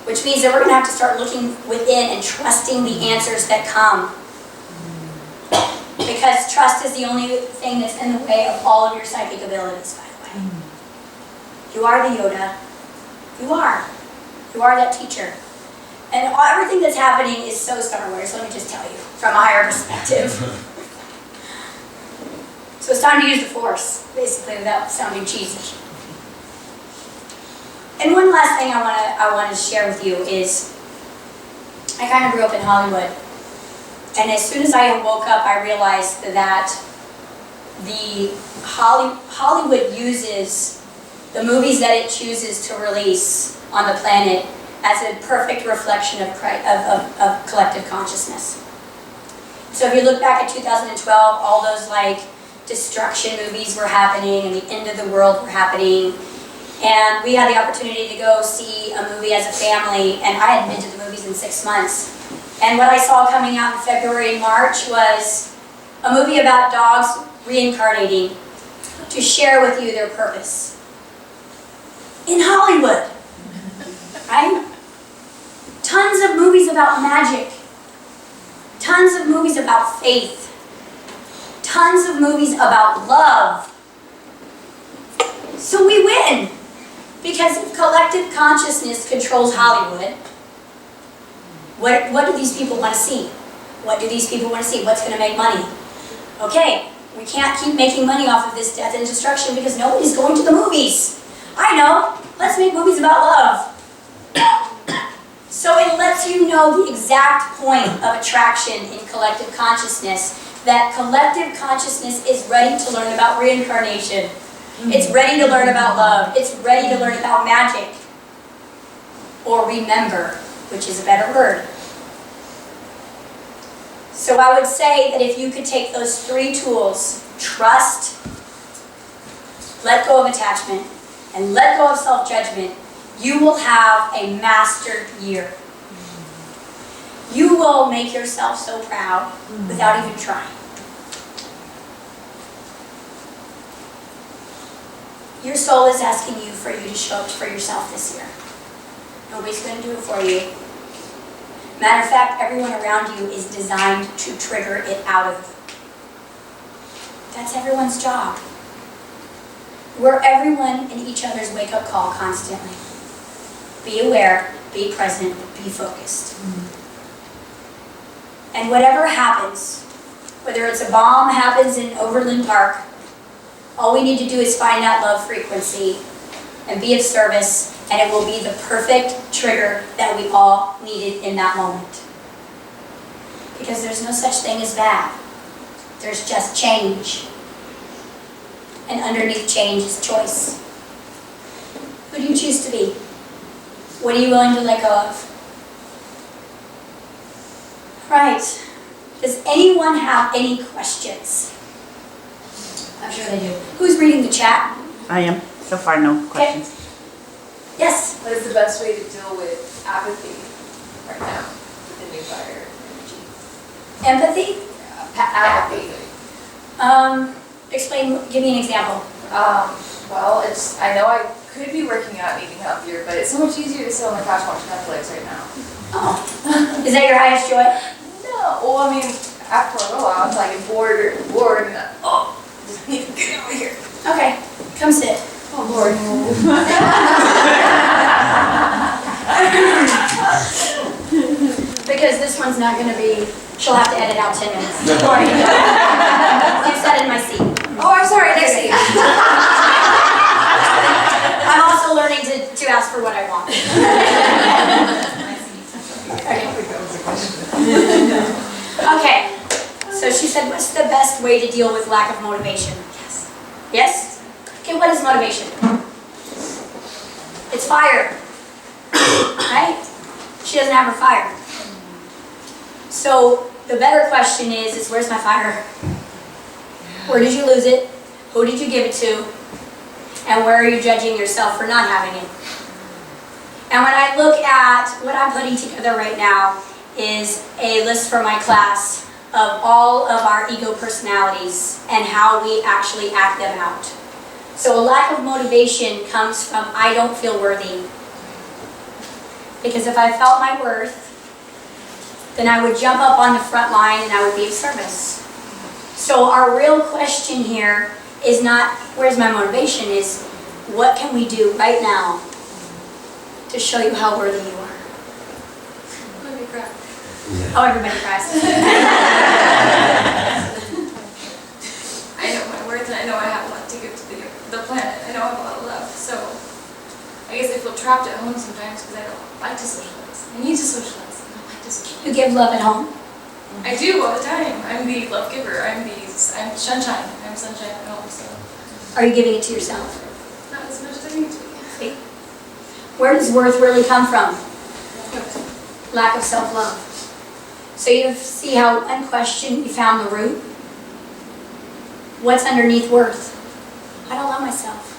Which means that we're going to have to start looking within and trusting the answers that come. Because trust is the only thing that's in the way of all of your psychic abilities, by the way. You are the Yoda. You are. You are that teacher. And everything that's happening is so Star Wars, let me just tell you, from a higher perspective. So it's time to use the Force, basically, without sounding cheesy. And one last thing I want to share with you is, I kind of grew up in Hollywood. And as soon as I woke up, I realized that Hollywood uses the movies that it chooses to release on the planet as a perfect reflection of collective consciousness. So if you look back at 2012, all those like destruction movies were happening and the end of the world were happening. And we had the opportunity to go see a movie as a family, and I hadn't been to the movies in 6 months. And what I saw coming out in February and March was a movie about dogs reincarnating to share with you their purpose. In Hollywood, right? Tons of movies about magic. Tons of movies about faith. Tons of movies about love. So we win. Because if collective consciousness controls Hollywood, what do these people want to see? What do these people want to see? What's going to make money? Okay, we can't keep making money off of this death and destruction because nobody's going to the movies. I know. Let's make movies about love. So it lets you know the exact point of attraction in collective consciousness that collective consciousness is ready to learn about reincarnation. It's ready to learn about love. It's ready to learn about magic. Or remember, which is a better word. So I would say that if you could take those 3 tools, trust, let go of attachment, and let go of self-judgment, you will have a mastered year. You will make yourself so proud without even trying. Your soul is asking you for you to show up for yourself this year. Nobody's going to do it for you. Matter of fact, everyone around you is designed to trigger it out of you. That's everyone's job. We're everyone in each other's wake-up call constantly. Be aware, be present, be focused. And whatever happens, whether it's a bomb happens in Overland Park, all we need to do is find that love frequency and be of service, and it will be the perfect trigger that we all needed in that moment. Because there's no such thing as bad. There's just change. And underneath change is choice. Who do you choose to be? What are you willing to let go of? Right. Does anyone have any questions? I'm sure they do. Who's reading the chat? I am. So far, no questions. Yes? What is the best way to deal with apathy right now with the new fire energy? Empathy? Apathy. Explain, give me an example. Well, I know I could be working out and eating healthier, but it's so much easier to sit on the couch watching Netflix right now. Oh. Is that your highest joy? No, well, I mean, after a little while, it's like bored, and just need to get over here. Okay, come sit. Oh, Lord. Because this one's not going to be, she'll have to edit out 10 minutes. You sat in my seat. Oh, I'm sorry, next seat. I'm also learning to ask for what I want. Okay, so she said, what's the best way to deal with lack of motivation? Yes. Yes? Okay, what is motivation? It's fire. Right? She doesn't have her fire. So the better question is where's my fire? Where did you lose it? Who did you give it to? And where are you judging yourself for not having it? And when I look at what I'm putting together right now is a list for my class of all of our ego personalities and how we actually act them out. So a lack of motivation comes from I don't feel worthy. Because if I felt my worth, then I would jump up on the front line and I would be of service. So our real question here is not where's my motivation, is what can we do right now to show you how worthy you are? Let me cry. Oh, everybody cries. I know my worth, and I know I have a lot to give to the planet. I know I have a lot of love, so I guess I feel trapped at home sometimes because I don't like to socialize. I need to socialize. I don't like to socialize. You give love at home? I do all the time. I'm the love giver. I'm sunshine. I'm sunshine at home, so Are you giving it to yourself? not as much as I need to be. See? Where does worth really come from? Lack of self-love. So you see how unquestioned you found the root? What's underneath worth? I don't love myself.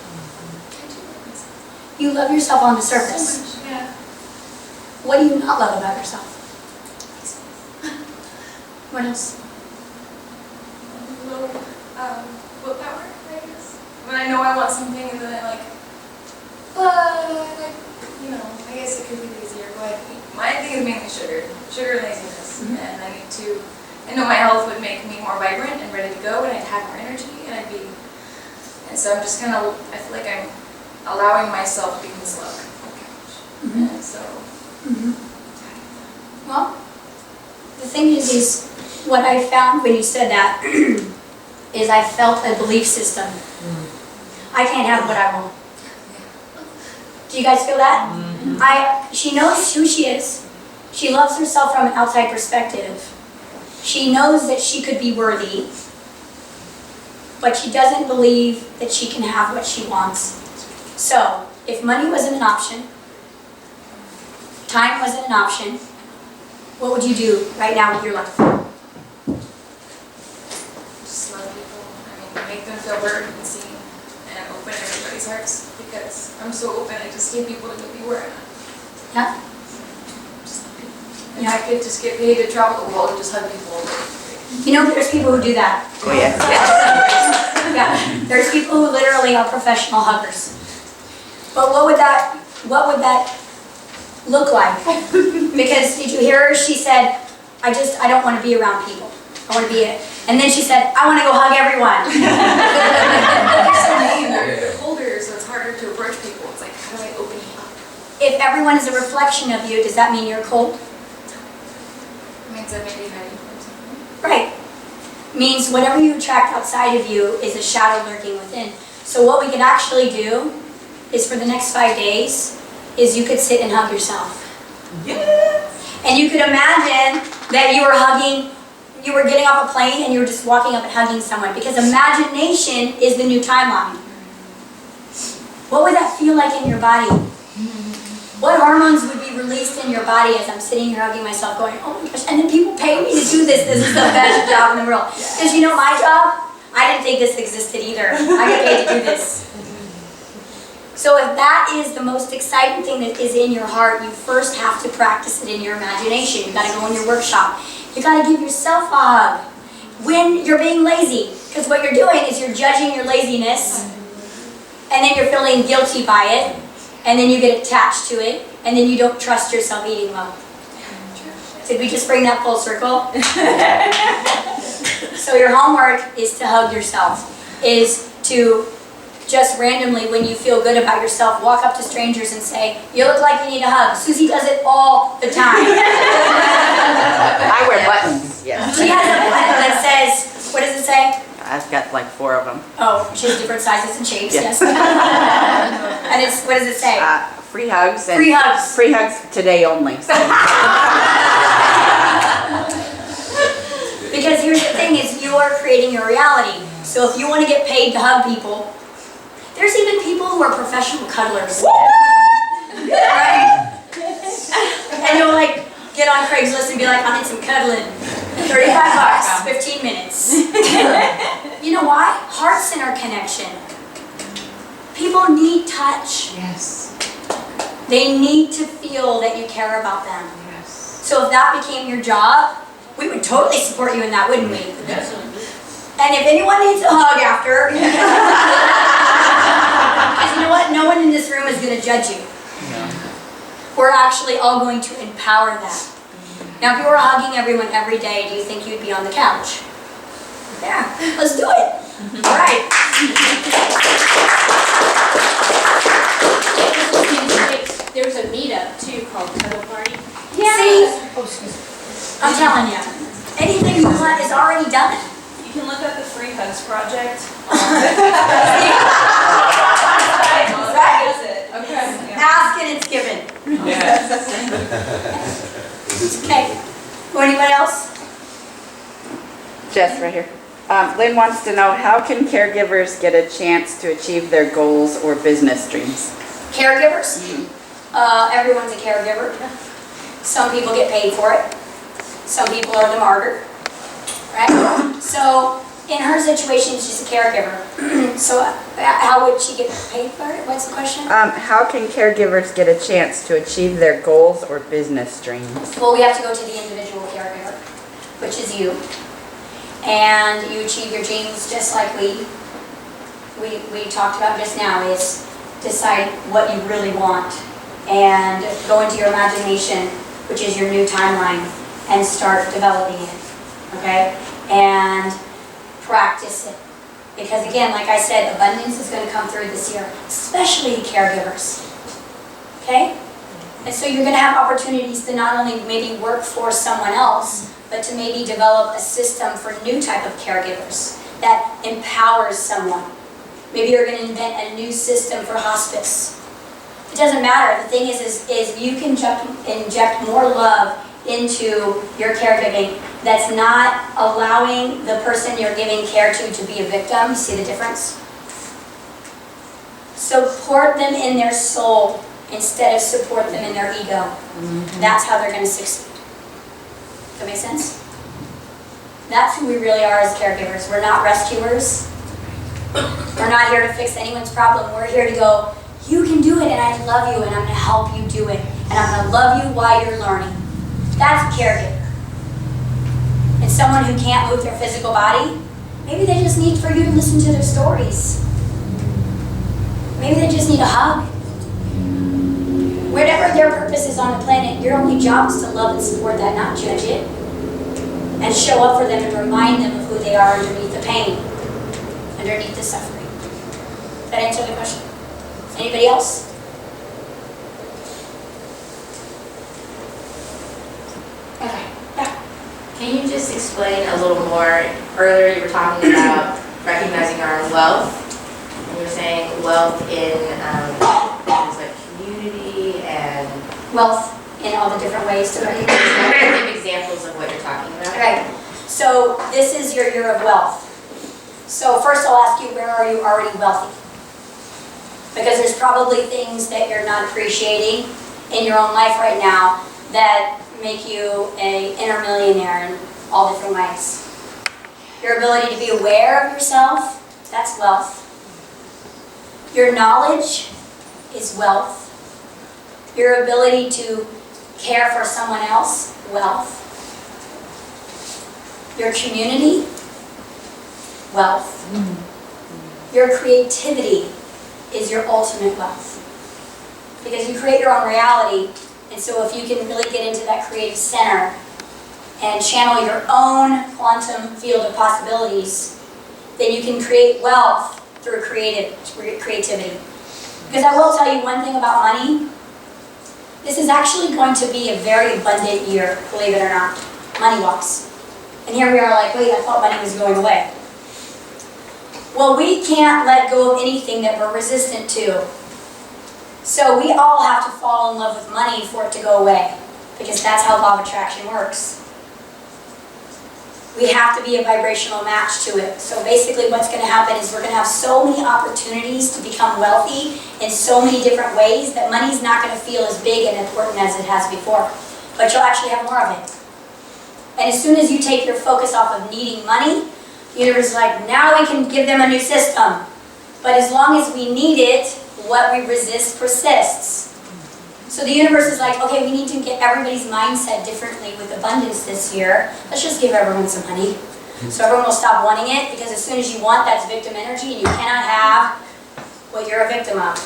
I do love myself. You love yourself on the surface. So much, yeah. What do you not love about yourself? What else? Low willpower, I guess. When I know I want something and then I I guess it could be easier, but my thing is mainly sugar and laziness. Mm-hmm. And I know my health would make me more vibrant and ready to go, and I'd have more energy, and so I'm just kind of, I feel like I'm allowing myself to be slug. Mm-hmm. And so, Well, the thing is what I found when you said that is I felt a belief system. I can't have what I want. Do you guys feel that? She knows who she is. She loves herself from an outside perspective. She knows that she could be worthy, but she doesn't believe that she can have what she wants. So, if money wasn't an option, time wasn't an option, what would you do right now with your life? Just love people. I mean, make them feel heard and seen, and open everybody's hearts, because I'm so open. I just need people to be where I'm at. Yeah? Just love people. And I could just get paid to travel the world and just hug people all day. You know, there's people who do that. Oh, yeah. Yeah, there's people who literally are professional huggers. But what would that look like? Because did you hear her? She said, I don't want to be around people. I want to be it. And then she said, I want to go hug everyone. They're so mean. They're colder, so it's harder to approach people. It's like, how do I open you up? If everyone is a reflection of you, does that mean you're cold? It means I maybe hide you from something. Right. Means whatever you attract outside of you is a shadow lurking within. So what we can actually do is for the next 5 days, is you could sit and hug yourself. Yes. And you could imagine that you were getting off a plane and you were just walking up and hugging someone, because imagination is the new timeline. What would that feel like in your body? What hormones would be released in your body as I'm sitting here hugging myself going, oh my gosh, and then people pay me to do this. This is the best job in the world. Because you know my job? I didn't think this existed either. I get paid to do this. So if that is the most exciting thing that is in your heart, you first have to practice it in your imagination. You've got to go in your workshop. You've got to give yourself a hug when you're being lazy. Because what you're doing is you're judging your laziness, and then you're feeling guilty by it, and then you get attached to it, and then you don't trust yourself eating well. Did we just bring that full circle? So your homework is to hug yourself, is to just randomly, when you feel good about yourself, walk up to strangers and say, you look like you need a hug. Susie does it all the time. I wear buttons, yes. She has a button that says, what does it say? I've got like 4 of them. Oh, she has different sizes and shapes, Yes. And it's, what does it say? Free hugs. And Free hugs. Free hugs today only. Because here's the thing is you are creating your reality. So if you want to get paid to hug people, there's even people who are professional cuddlers. Right? And you'll like get on Craigslist and be like, I need some cuddling. $35, 15 minutes. You know why? Heart center connection. People need touch. Yes. They need to feel that you care about them. Yes. So if that became your job, we would totally support you in that, wouldn't we? Yes. And if anyone needs a hug after, because you know what? No one in this room is going to judge you. No. We're actually all going to empower that. Now, if you were hugging everyone every day, do you think you'd be on the couch? Yeah, let's do it. All right. There's a meetup too called Cuddle Party. See? I'm telling you, anything you want is already done. You can look up the Free Hugs Project. Right? Okay. Ask and it's given. Okay. Anyone else? Jess, right here. Lynn wants to know, how can caregivers get a chance to achieve their goals or business dreams? Caregivers? Everyone's a caregiver. Some people get paid for it. Some people are the martyr. Right? So, in her situation, she's a caregiver. So, how would she get paid for it? What's the question? How can caregivers get a chance to achieve their goals or business dreams? Well, we have to go to the individual caregiver, which is you. And you achieve your dreams just like we talked about just now, is decide what you really want and go into your imagination, which is your new timeline, and start developing it, okay? And practice it. Because again, like I said, abundance is going to come through this year, especially caregivers, okay? And so you're going to have opportunities to not only maybe work for someone else, but to maybe develop a system for new type of caregivers that empowers someone. Maybe you're going to invent a new system for hospice. It doesn't matter. The thing is you can inject more love into your caregiving that's not allowing the person you're giving care to be a victim. You see the difference? Support them in their soul instead of support them in their ego. That's how they're going to succeed. Does that make sense? That's who we really are as caregivers. We're not rescuers. We're not here to fix anyone's problem. We're here to go, you can do it, and I love you, and I'm going to help you do it. And I'm going to love you while you're learning. That's a caregiver. And someone who can't move their physical body, maybe they just need for you to listen to their stories. Maybe they just need a hug. Whatever their purpose is on the planet, your only job is to love and support that, not judge it. And show up for them and remind them of who they are underneath the pain, underneath the suffering. Does that answer the question? Anybody else? Okay. Yeah. Can you just explain a little more? Earlier you were talking about recognizing our own wealth. And you were saying wealth in things like community and... Wealth in all the different ways to recognize. Give examples of what you're talking about. Okay. So this is your year of wealth. So first I'll ask you, where are you already wealthy? Because there's probably things that you're not appreciating in your own life right now that make you an inner millionaire in all different ways. Your ability to be aware of yourself, that's wealth. Your knowledge is wealth. Your ability to care for someone else, wealth. Your community, wealth. Your creativity is your ultimate wealth. Because you create your own reality, and so if you can really get into that creative center and channel your own quantum field of possibilities, then you can create wealth through creativity. Because I will tell you one thing about money. This is actually going to be a very abundant year, believe it or not, money-wise. And here we are like, wait, I thought money was going away. Well, we can't let go of anything that we're resistant to. So we all have to fall in love with money for it to go away, because that's how law of attraction works. We have to be a vibrational match to it. So basically what's going to happen is we're going to have so many opportunities to become wealthy in so many different ways that money's not going to feel as big and important as it has before. But you'll actually have more of it. And as soon as you take your focus off of needing money, the universe is like, now we can give them a new system. But as long as we need it, what we resist persists. So the universe is like, okay, we need to get everybody's mindset differently with abundance this year. Let's just give everyone some money. So everyone will stop wanting it, because as soon as you want, that's victim energy, and you cannot have what you're a victim of.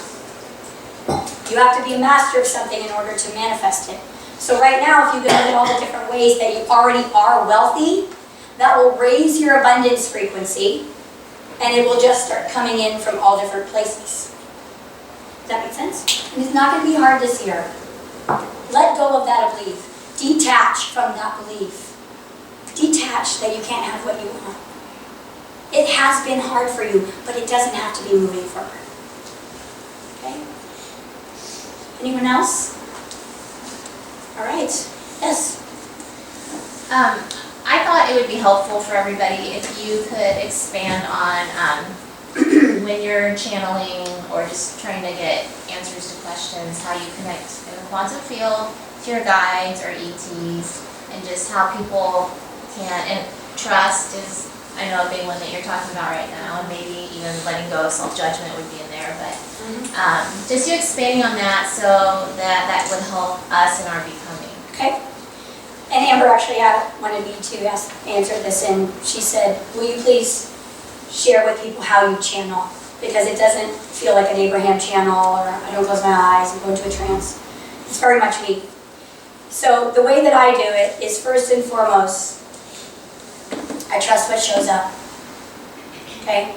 You have to be a master of something in order to manifest it. So right now, if you can look at all the different ways that you already are wealthy, that will raise your abundance frequency, and it will just start coming in from all different places. Does that make sense? And it's not going to be hard this year. Let go of that belief. Detach from that belief. Detach that you can't have what you want. It has been hard for you, but it doesn't have to be moving forward. Okay? Anyone else? All right. Yes? I thought it would be helpful for everybody if you could expand on when you're channeling or just trying to get answers to questions, how you connect in the quantum field to your guides or ETs, and just how people can, and trust is, I know, a big one that you're talking about right now, and maybe even letting go of self-judgment would be in there, but just you expanding on that so that would help us in our becoming. Okay. And Amber actually wanted me to answer this, and she said, will you please share with people how you channel? Because it doesn't feel like an Abraham channel, or I don't close my eyes and go into a trance. It's very much me. So the way that I do it is, first and foremost, I trust what shows up. Okay?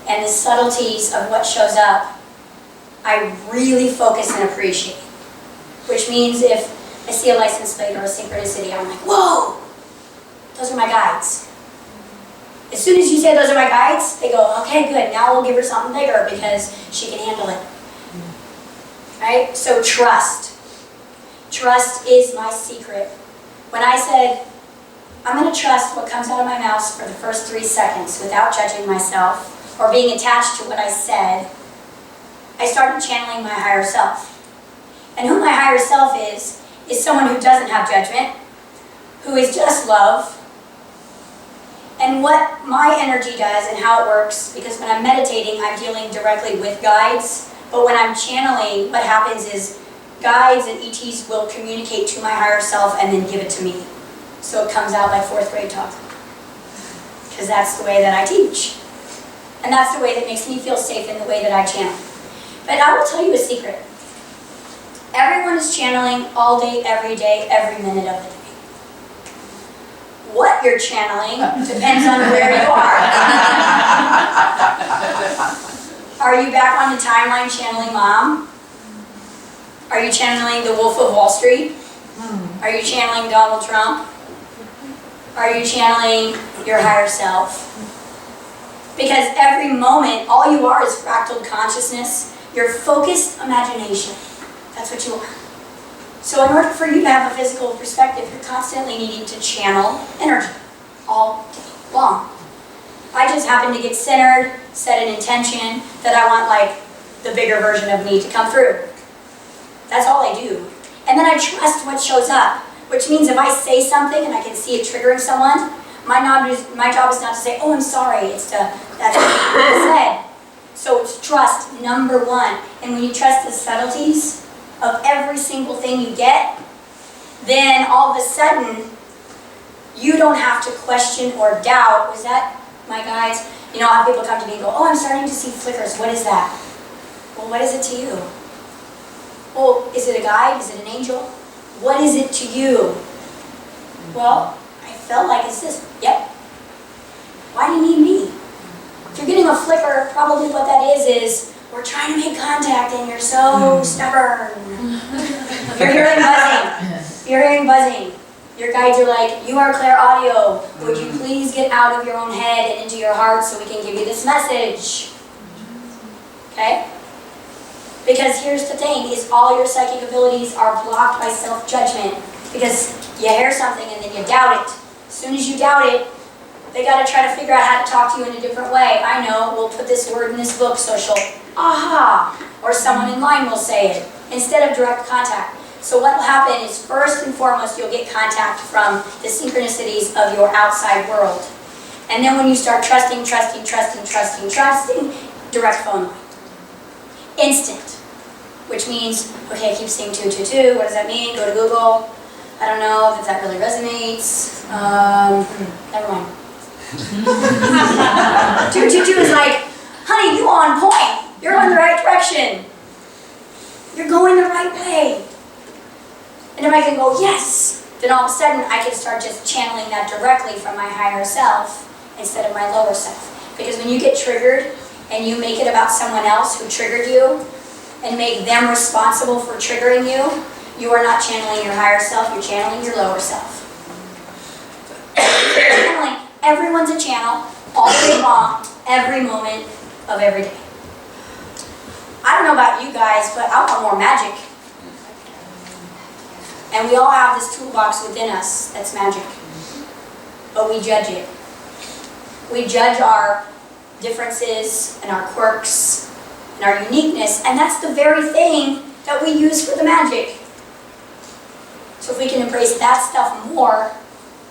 And the subtleties of what shows up, I really focus and appreciate. Which means if I see a license plate or a synchronicity, I'm like, whoa! Those are my guides. As soon as you say those are my guides, they go, okay, good, now we'll give her something bigger because she can handle it. Right? So trust. Trust is my secret. When I said, I'm going to trust what comes out of my mouth for the first 3 seconds without judging myself or being attached to what I said. I started channeling my higher self. And who my higher self is someone who doesn't have judgment, who is just love. And what my energy does and how it works, because when I'm meditating, I'm dealing directly with guides, but when I'm channeling, what happens is guides and ETs will communicate to my higher self and then give it to me. So it comes out like 4th grade talk. Because that's the way that I teach. And that's the way that makes me feel safe in the way that I channel. But I will tell you a secret. Everyone is channeling all day, every minute of the day. What you're channeling depends on where you are. Are you back on the timeline channeling Mom? Are you channeling the Wolf of Wall Street? Are you channeling Donald Trump? Are you channeling your higher self? Because every moment, all you are is fractal consciousness. You're focused imagination. That's what you are. So in order for you to have a physical perspective, you're constantly needing to channel energy all day long. I just happen to get centered, set an intention that I want like the bigger version of me to come through. That's all I do. And then I trust what shows up, which means if I say something and I can see it triggering someone, my job is not to say, oh, I'm sorry, it's to, that's what I said. So it's trust, number 1. And when you trust the subtleties of every single thing you get, then all of a sudden, you don't have to question or doubt. Was that my guides? You know, I have people come to me and go, oh, I'm starting to see flickers. What is that? Well, what is it to you? Well, is it a guide? Is it an angel? What is it to you? Well, I felt like it's this. Yep. Why do you need me? If you're getting a flicker, probably what that is we're trying to make contact and you're so stubborn. You're hearing buzzing. You're hearing buzzing. Your guides are like, you are Claire Audio. Would you please get out of your own head and into your heart so we can give you this message? Okay? Because here's the thing, is all your psychic abilities are blocked by self-judgment. Because you hear something and then you doubt it. As soon as you doubt it, they got to try to figure out how to talk to you in a different way. I know, we'll put this word in this book, so she'll, aha, or someone in line will say it, instead of direct contact. So what will happen is, first and foremost, you'll get contact from the synchronicities of your outside world. And then when you start trusting, direct phone line. Instant. Which means, okay, I keep seeing 222, what does that mean? Go to Google. I don't know if that really resonates. Never mind. 222 is like, honey, you on point. You're on the right direction. You're going the right way. And if I can go, yes, then all of a sudden I can start just channeling that directly from my higher self instead of my lower self. Because when you get triggered and you make it about someone else who triggered you and make them responsible for triggering you, you are not channeling your higher self, you're channeling your lower self. Channeling. Everyone's a channel, all day long, every moment of every day. I don't know about you guys, but I want more magic. And we all have this toolbox within us that's magic. But we judge it. We judge our differences and our quirks and our uniqueness, and that's the very thing that we use for the magic. So if we can embrace that stuff more,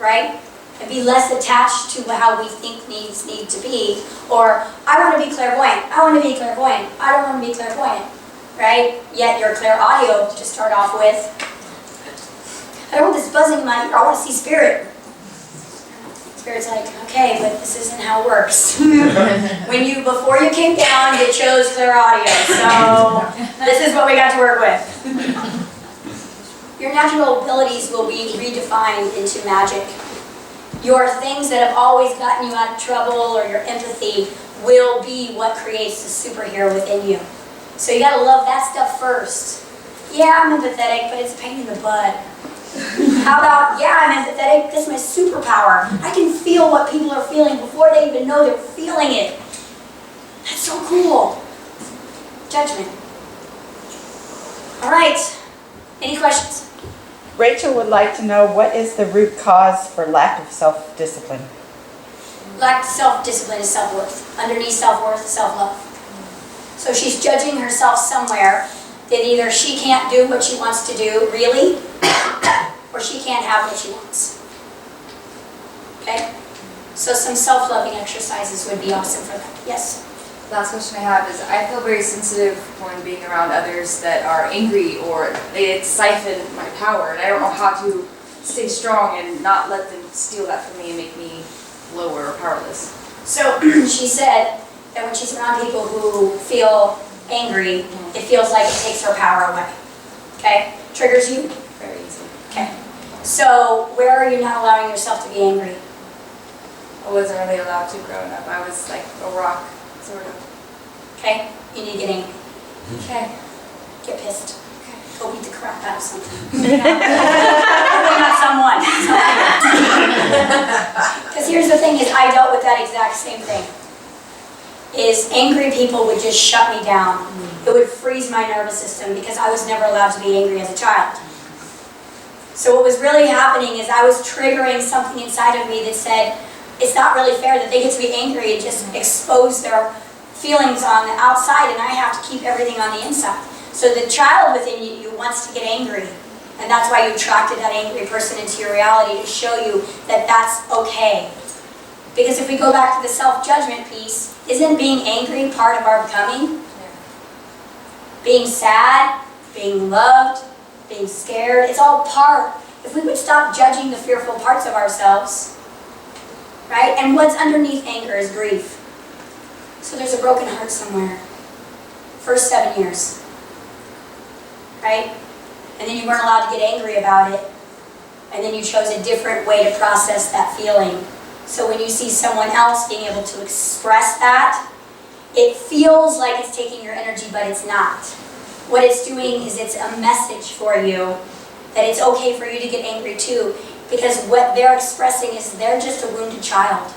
right? And be less attached to how we think needs need to be. Or, I want to be clairvoyant. I want to be clairvoyant. I don't want to be clairvoyant. Right? Yet you're Claire Audio to start off with. I don't want this buzzing in my ear. I want to see spirit. Spirit's like, okay, but this isn't how it works. Before you came down, you chose Claire Audio. So, this is what we got to work with. Your natural abilities will be redefined into magic. Your things that have always gotten you out of trouble or your empathy will be what creates the superhero within you. So you gotta love that stuff first. Yeah, I'm empathetic, but it's a pain in the butt. How about, yeah, I'm empathetic, that's my superpower. I can feel what people are feeling before they even know they're feeling it. That's so cool. Judgment. All right, any questions? Rachel would like to know, what is the root cause for lack of self-discipline? Lack of self-discipline is self-worth. Underneath self-worth, self-love. So she's judging herself somewhere that either she can't do what she wants to do, really, or she can't have what she wants. Okay? So some self-loving exercises would be awesome for that. Yes? Last question I have is, I feel very sensitive when being around others that are angry or they siphon my power, and I don't know how to stay strong and not let them steal that from me and make me lower or powerless. So she said that when she's around people who feel angry, it feels like it takes her power away. Okay? Triggers you? Very easy. Okay. So where are you not allowing yourself to be angry? I wasn't really allowed to growing up. I was like a rock, sort of. Okay? You need to get angry. Okay. Get pissed. Okay. Go beat the crap out of something. Hopefully not someone. Because here's the thing is, I dealt with that exact same thing. Is angry people would just shut me down. It would freeze my nervous system because I was never allowed to be angry as a child. So what was really happening is I was triggering something inside of me that said, it's not really fair that they get to be angry and just expose their feelings on the outside, and I have to keep everything on the inside. So the child within you wants to get angry, and that's why you attracted that angry person into your reality, to show you that that's okay. Because if we go back to the self-judgment piece, isn't being angry part of our becoming? Being sad, being loved, being scared, it's all part. If we would stop judging the fearful parts of ourselves, right? And what's underneath anger is grief. So there's a broken heart somewhere. First 7 years, right? And then you weren't allowed to get angry about it. And then you chose a different way to process that feeling. So when you see someone else being able to express that, it feels like it's taking your energy, but it's not. What it's doing is it's a message for you that it's okay for you to get angry too, because what they're expressing is they're just a wounded child.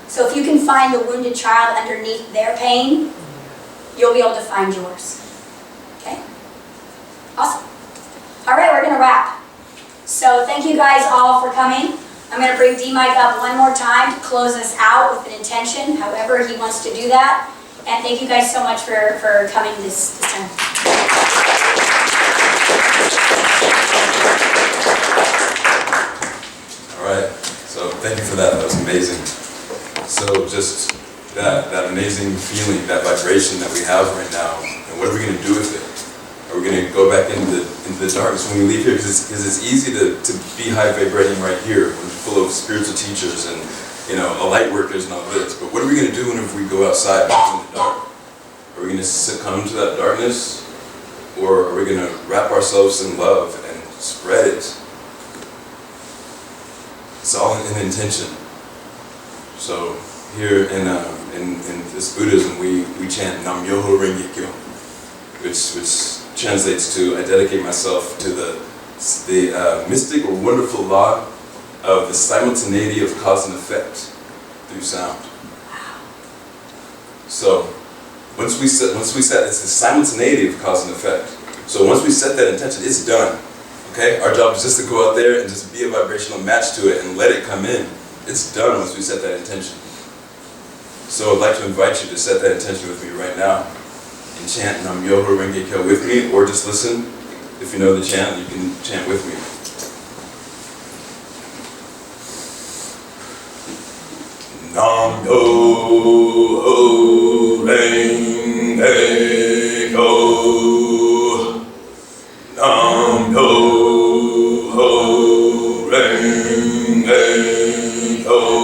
So if you can find the wounded child underneath their pain, you'll be able to find yours. Okay? Awesome. All right, we're going to wrap. So thank you guys all for coming. I'm going to bring D-Mike up one more time to close us out with an intention, however he wants to do that. And thank you guys so much for coming this time. All right, so thank you for that. That was amazing. So just that amazing feeling, that vibration that we have right now, and what are we going to do with it? Are we going to go back into the darkness when we leave here? Because it's easy to be high vibrating right here. We're full of spiritual teachers and light workers and all this. But what are we going to do whenever we go outside in the dark? Are we going to succumb to that darkness? Or are we going to wrap ourselves in love and spread it? It's all in intention. So here in this Buddhism, we chant Nam Myoho Renge Kyo, which translates to, I dedicate myself to the mystic or wonderful law of the simultaneity of cause and effect through sound. So once we set it's the simultaneity of cause and effect. So once we set that intention, it's done. Okay? Our job is just to go out there and just be a vibrational match to it and let it come in. It's done once we set that intention. So I'd like to invite you to set that intention with me right now and chant Nam Myoho Renge Kyo with me, or just listen. If you know the chant, you can chant with me. Nam Myoho Renge Kyo. Nam Myoho Renge Kyo.